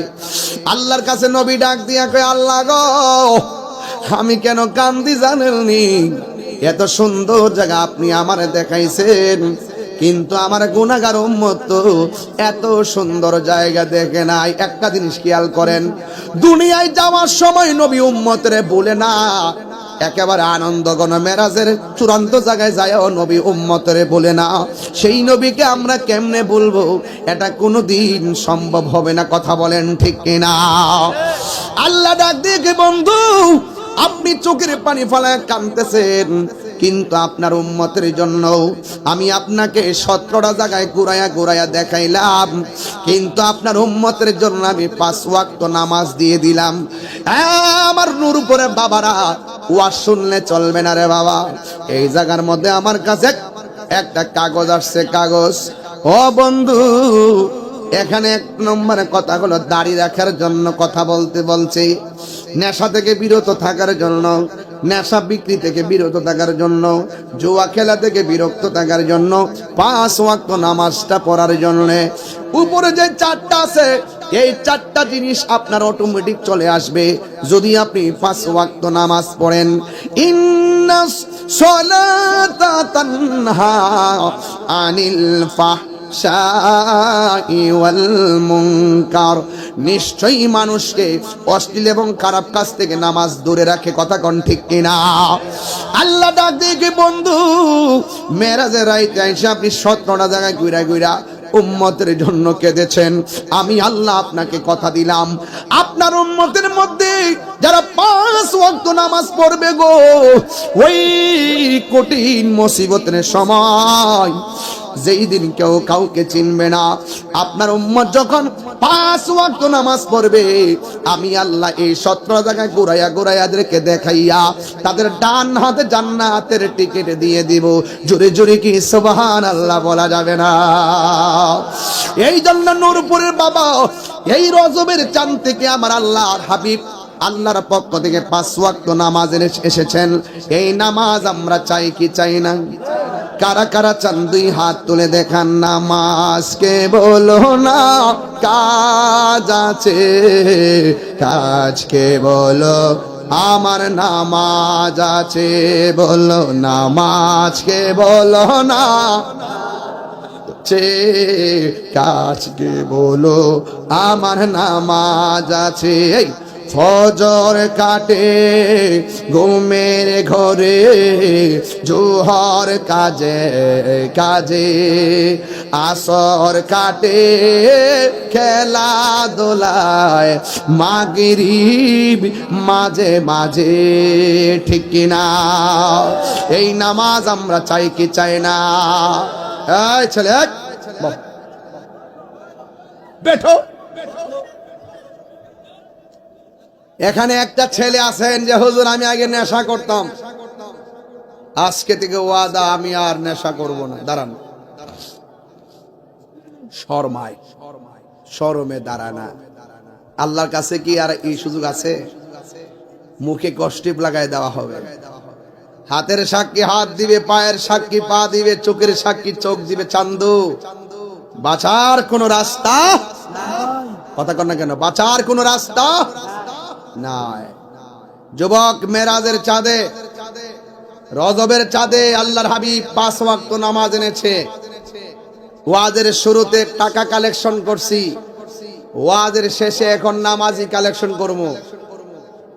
আল্লাহর কাছে নবী ডাক দিয়া কয় আল্লাহ গো আমি কেন কান্দি জানেননি এত সুন্দর জায়গা আপনি আমারে দেখাইছেন কিন্তু আমার গুনাহগার উম্মত তো এত সুন্দর জায়গা দেখে নাই একটা জিনিস খেয়াল করেন দুনিয়ায় যাওয়ার সময় নবী উম্মতরে বলে না একেবারে আনন্দঘন মেরাজের চূড়ান্ত জায়গায় যায়ও নবী উম্মতরে বলে না সেই নবীকে আমরা কেমনে বলবো এটা কোনোদিন সম্ভব হবে না কথা বলেন ঠিক কিনা আল্লাহ ডাক দিয়ে বন্ধু আপনি চোখের পানি ফেলায় কাঁদতেছেন কিন্তু আপনার উম্মতের জন্য আমি আপনাকে ১৭টা জায়গায় ঘুরাইয়া ঘুরাইয়া দেখাইলাম কিন্তু আপনার উম্মতের জন্য আমি ৫ ওয়াক্ত নামাজ দিয়ে দিলাম আমার নূর উপরে বাবারা ওয়াজ শুনলে চলবে না রে বাবা এই জায়গার মধ্যে আমার কাছে একটা কাগজ আসছে কাগজ ও বন্ধু এখানে ১ নম্বরে কথা হলো দাড়ি রাখার জন্য কথা বলতে বলছি নেশা থেকে বিরত থাকার জন্য নেশা বিক্রি থেকে বিরত থাকার জন্য জুয়া খেলা থেকে বিরত থাকার জন্য ৫ ওয়াক্ত নামাজটা পড়ার জন্য উপরে যে ৪টা আছে এই ৪টা জিনিস আপনার অটোমেটিক চলে আসবে যদি আপনি ৫ ওয়াক্ত নামাজ পড়েন ইন্নাস সালাতা তানহা আনিল ফাহশাই ওয়াল মুনকার নিশ্চয়ই মানুষকে অশ্লীল এবং খারাপ কাজ থেকে নামাজ দূরে রাখে কথা কোন ঠিক কিনা আল্লাহ ডাক দিয়ে বন্ধু মেরাজের রাইতে এসে আপনি ১৭টা জায়গায় ঘুরা ঘুরা উম্মতের জন্য কেঁদেছেন আমি আল্লাহ আপনাকে কথা দিলাম আপনার উম্মতের মধ্যে যারা ৫ ওয়াক্ত নামাজ পড়বে গো ওই কঠিন মুসিবতের সময় যেই দিন কেউ কাউকে চিনবে না আপনার উম্মত যখন ৫ ওয়াক্ত নামাজ পড়বে আমি আল্লাহ এই 17 জায়গায় ঘুরাইয়া ঘুরাইয়াদেরকে দেখাইয়া তাদের ডান হাতে জান্নাতের টিকিট দিয়ে দিব। জোরে জোরে কি সুবহানাল্লাহ বলা যাবে না? এই জন্য নূরপুরের বাবা এই রজবের চাঁদ থেকে আমার আল্লাহর হাবিব আল্লাহর পক্ষ থেকে 5 ওয়াক্ত নামাজ এসেছেন। এই নামাজ আমরা চাই কি চাই না? কারা কারা চান 2 হাত তুলে দেখান। নামাজকে বলো না কাজ আছে, কাজকে বলো আমার নামাজ আছে। বলো নামাজকে বলো না কাজকে বলো আমার নামাজ আছে। ফজর কাটে ঘুমের ঘরে, জোহর কাজে কাজে, আসর কাটে খেলা দোলায়, মাগরিব মাঝে মাঝে। ঠিক কিনা? এই নামাজ আমরা চাই কি চাই না? এই ছেলে বেঠো। এখানে একটা ছেলে আছেন যে হুজুর আমি আগে নেশা করতাম, আজকে থেকে ওয়াদা আমি আর নেশা করব না। দাঁড়ান, শরমায় শরমে দাঁড়ানা। আল্লাহর কাছে কি আর এই সুযোগ আছে? মুখে কষ্টিপ লাগাই দেওয়া হবে। হাতের সাক্ষী হাত দিবে, পায়ের সাক্ষী পা দিবে, চোখের সাক্ষী চোখ দিবে। চান্দু বাঁচার কোন রাস্তা? কথা কর না কেন? বাঁচার কোন রাস্তা নাই। যুবক, মেরাজের চাঁদে, রজবের চাঁদে আল্লাহর হাবিব 5 ওয়াক্ত নামাজ এনেছে। ওয়াজের শুরুতে টাকা কালেকশন করছি, ওয়াজের শেষে এখন নামাজি কালেকশন করব।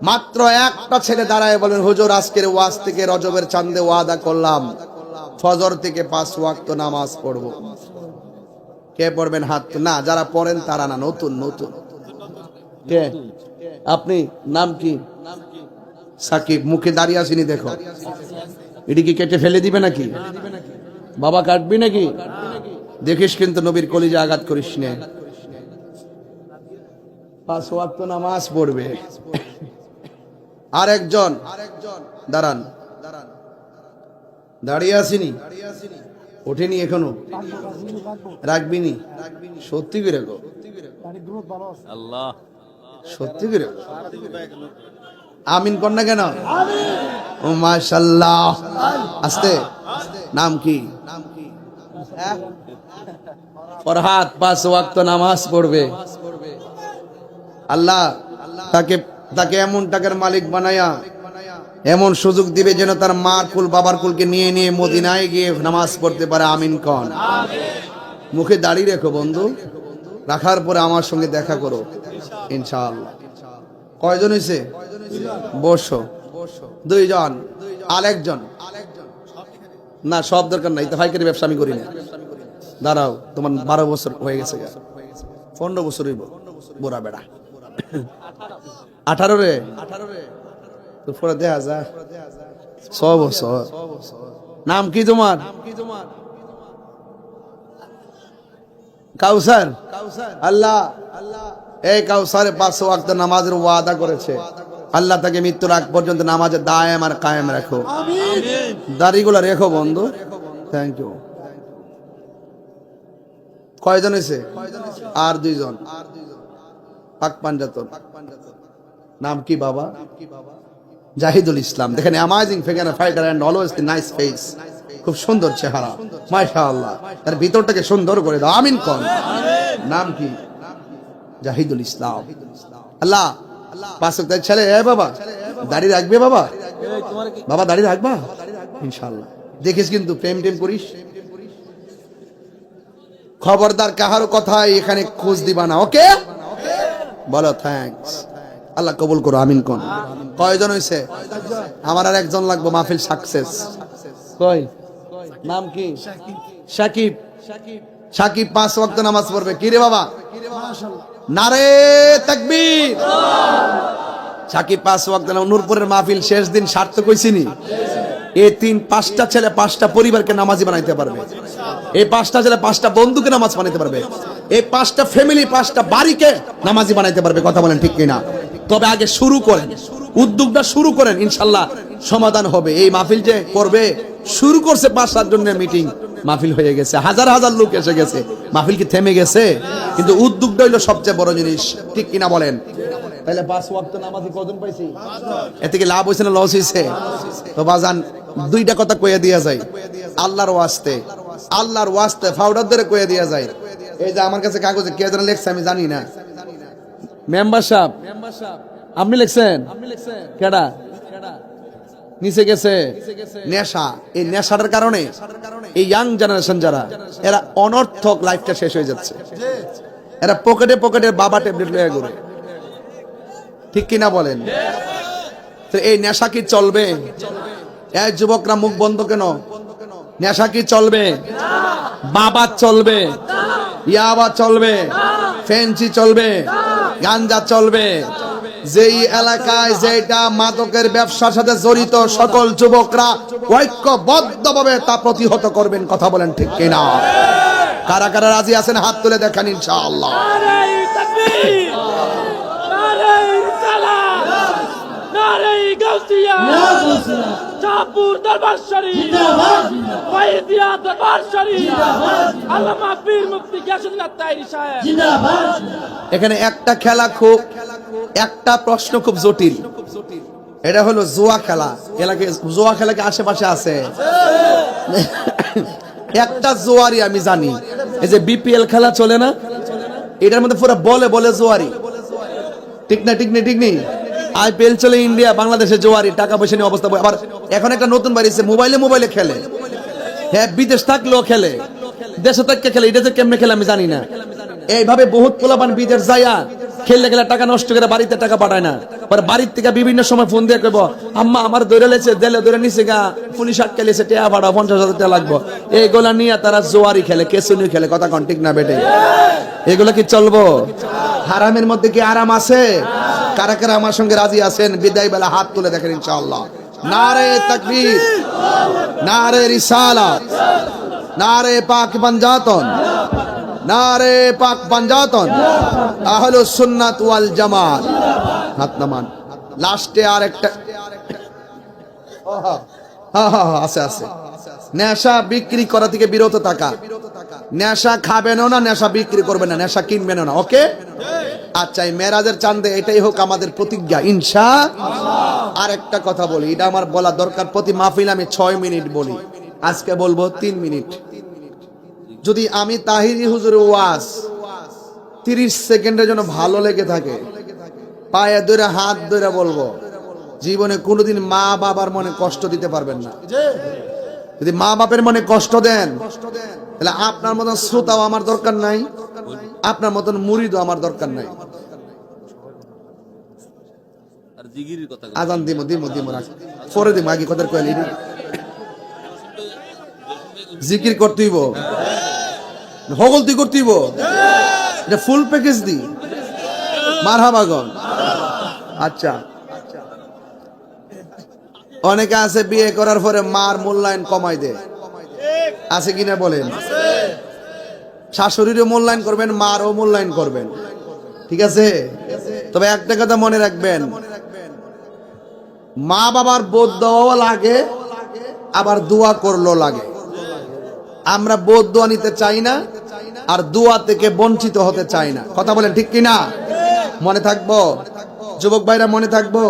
মাত্র একটা ছেলে দাঁড়ায় বলেন হুজুর আজকের ওয়াজ থেকে রজবের চাঁদে ওয়াদা করলাম ফজর থেকে 5 ওয়াক্ত নামাজ পড়ব। কে পড়বেন? হাত না, যারা পড়েন তারা না, নতুন নতুন। কে আপনি? নাম কি? সাকিব। মুখে দাঁড়িয়ে আসিনি, দেখো এটি কি কেটে ফেলে দিবে নাকি? বাবা কাটবি নাকি? দেখিস কিন্তু নবীর কলিজা আঘাত করিস না। 5 ওয়াক্ত নামাজ পড়বে। আরেকজন দাঁড়ান, দাঁড়িয়ে আসিনি, ওঠেনি এখনো, রাখবিনি? সত্যি করে গো, আল্লাহ সত্যি করে আমিন কর না কেন? ও মাশাআল্লাহ। আস্তে। নাম কি? ফরহাদ 5 ওয়াক্ত নামাজ পড়বে। আল্লাহ তাকে এমন টাকার মালিক বানায়া এমন সুযোগ দিবে যেন তার মার কুল বাবার কুলকে নিয়ে নিয়ে মদিনায় গিয়ে নামাজ পড়তে পারে। আমিন কন। মুখে দাড়ি রেখো বন্ধু, রাখার পরে আমার সঙ্গে দেখা করো ইনশাআল্লাহ। কয়জন হয়েছে? বসো। 2 জন। আরেকজন না, সব দরকার নাই, তো পাইকারি ব্যবসা আমি করি না। দাঁড়াও, তোমার 12 বছর হয়ে গেছে, 15 বছর হইব। বুড়া বেড়া 18 রে তো পরে দেখা যায় 6 বছর। নাম কি তোমার? কাউসার। আল্লাহ এই কাউসারে 5 ওয়াক্ত নামাজের ওয়াদা করেছে। আল্লাহ তাকে মৃত্যুর আগ পর্যন্ত নামাজে দায়েম আর কায়েম রাখো। দাড়িগুলো রেখো বন্ধু। Thank you. কয়জন হয়েছে? আর 2 জন। পাক পাঞ্জাতন। নাম কি বাবা? জাহিদুল ইসলাম। দেখেন amazing figure, fighter and always the nice face. খুব সুন্দর চেহারা, মাশাআল্লাহ। তার ভিতরটাকে সুন্দর করে দাও। আমিন কোন। নাম কি? জাহিদুল ইসলাম। আল্লাহ 5 ওয়াক্ত ছেলে। এ বাবা দাড়ি রাখবে? বাবা বাবা দাড়ি রাখবা ইনশাআল্লাহ। দেখিস কিন্তু প্রেম টেম করিস। খবরদার কাহারও কথাই এখানে খোঁজ দিবা না, ওকে? বলো থ্যাঙ্কস। আল্লাহ কবুল করো। আমিন কোন। কয়জন হইছে? আমার আর একজন লাগবে, মাহফিল সাকসেস। কই? নাম কি? সাকিব। সাকিব 5 ওয়াক্ত নামাজ পড়বে। কি রে বাবা? নারে তাকবীর। সাকিব 5 ওয়াক্ত নামাজ। নূরপুরের মাহফিল শেষ দিন সার্থক হইছিনি? এই 5টা ছেলে 5টা পরিবারকে নামাজি বানাইতে পারবে। এই 5টা ছেলে 5টা বন্ধুকে নামাজ বানাইতে পারবে। এই 5টা ফ্যামিলি 5টা বাড়িকে নামাজি বানাইতে পারবে। কথা বলেন ঠিক কিনা? তবে আগে শুরু করেন, উদ্যোগটা শুরু করেন, ইনশাল্লাহ সমাধান হবে। এই মাহফিল যে করবে, শুরু করছে 5-7 জনের মিটিং, মাহফিল হয়ে গেছে, হাজার হাজার লোক এসে গেছে, মাহফিল কি থেমে গেছে? কিন্তু উদ্যোগটা হইলো সবচেয়ে বড় জিনিস, ঠিক কিনা বলেন? তাহলে 5 ওয়াক্ত নামাজি কজন পাইছি? এতে কি লাভ হয়েছে না লস হয়েছে? তো বাজান দুইটা কথা কয়ে দিয়া যায়, আল্লাহর ওয়াস্তে, আল্লাহর ওয়াস্তে ফাউডার ধরে কয়ে দিয়া যায়। এই যে আমার কাছে কাগজে কে যেন লেখছে আমি জানি না, মেম্বার সাহেব আপনি লিখছেন? কেডা নিচে গেছে? নেশা। এই নেশাটার কারণে এই ইয়াং জেনারেশন যারা, এরা অনর্থক লাইফটা শেষ হয়ে যাচ্ছে। এরা পকেটে পকেটে বাবা ট্যাবলেট লয়ে ঘুরে, ঠিক কিনা বলেন? তো এই নেশা কি চলবে? এই যুবকরা মুখ বন্ধ কেন? নেশা কি চলবে? বাবা চলবে, ইয়াবা চলবে, ফেন্সি চলবে, গাঞ্জা চলবে। যেই এলাকায় যেটা মাদকের ব্যবসার সাথে জড়িত সকল যুবকরা ঐক্যবদ্ধভাবে তা প্রতিহত করবেন। কথা বলেন ঠিক কিনা? কারা কারা রাজি আছেন হাত তুলে দেখান ইনশাআল্লাহ। নারে তাকবীর, নারে রিসালাত, নারে গাউসিয়া, শাহপুর দরবার শরীফ জিন্দাবাদ, ফয়জিয়া দরবার শরীফ জিন্দাবাদ, আল্লামা পীর মুফতি গিয়াসউদ্দিন আত্তায়ী সাহেব জিন্দাবাদ। এখানে একটা খেলা খুব, একটা প্রশ্ন খুব জটিল, এটা হলো জুয়া খেলা। এলাকায় জুয়া খেলা কি আশেপাশে আছে? একটা জুয়ারি আমি জানি, এই যে বিপিএল খেলা চলে না, এটার মধ্যে পুরো বলে বলে জুয়ারি, ঠিক না? ঠিক নেই? ঠিক নেই? আইপিএল চলে ইন্ডিয়া, বাংলাদেশে জুয়ারি, টাকা পয়সা নিয়ে অবস্থা। আবার এখন একটা নতুন বাড়িছে, মোবাইলে মোবাইলে খেলে। হ্যাঁ, বিদেশ থাকলেও খেলে, দেশে থাকতে খেলে। এটা যে কেমনে খেলে আমি জানি না। এইভাবে বহুত পোলাপান বিদেশ যায়া খেললে খেলে টাকা নষ্ট করে বাড়িতে টাকা পাঠায় না। পরে বাড়ির থেকে বিভিন্ন সময় ফোন দিয়ে কইব, আম্মা আমার দৌড়ে লেছে, দেলে দৌড়ে নিচে গা, পুলিশ আটকে লেছে, টেয়া ভাড়া 50,000 টাকা লাগবো। এইগুলা নিয়ে তারা জোয়ারি খেলে, কেসুনি খেলে। কথা কন ঠিক না বেটে? এগুলো কি চলবো? হারামের মধ্যে কি আরাম আছে? কারা কারা আমার সঙ্গে রাজি আছেন বিদায় বেলা হাত তুলে দেখেন ইনশাআল্লাহ। নারে তাকবীর, নারে রিসালাত, নারে পাক পাঞ্জাতন, নারে পাক পাঞ্জাতন, আহলুস সুন্নাত ওয়াল জামাত। হাত নামান। লাস্টে আর একটা আছে আছে, নেশা বিক্রি করা থেকে বিরত থাকা। নেশা খাবেনও না, নেশা বিক্রি করবেন না, নেশা কিনবেনও না। ওকে? আচ্ছা, এই মেরাজের চাঁদে এটাই হোক আমাদের প্রতিজ্ঞা ইনশাআল্লাহ। আর একটা কথা বলি, এটা আমার বলা দরকার। প্রতি মাহফিল আমি 6 মিনিট বলি, আজকে বলবো 3 মিনিট। যদি আমি তাহিরি হুজুরের ওয়াজ 30 সেকেন্ডের জন্য ভালো লেগে থাকে, পায়ে ধরে হাত ধরে বলবো, জীবনে কোনোদিন মা বাবার মনে কষ্ট দিতে পারবেন না। যদি মা বাপের মনে কষ্ট দেন, তাহলে আপনার মতন শ্রোতাও আমার দরকার নাই, আপনার মতন মুরিদও আমার দরকার নাই। আজান দিমো দিমো দিমো রাখ, পরে দিমো, আগে কথা কইলি জিকির করতেইব, হগলতি করতেইব, এটা ফুল প্যাকেজ দি। মারহাবাগন। আচ্ছা, অনেকে আছে বিয়ে করার পরে মার মূল্যায়ন কমাই দেয়, আছে কিনা বলেন? শাশুড়িরও মূল্যায়ন করবেন, মারও মূল্যায়ন করবেন, ঠিক আছে? তবে একটা কথা মনে রাখবেন, মা বাবার বোধ দেওয়া লাগে, আবার দোয়া করলো লাগে। আমরা বোধ দোয়া নিতে চাই না, আর দোয়া থেকে বঞ্চিত হতে চাই না। কথা বলেন ঠিক কিনা? মনে থাকবো যুবক ভাইরা, মনে থাকবো।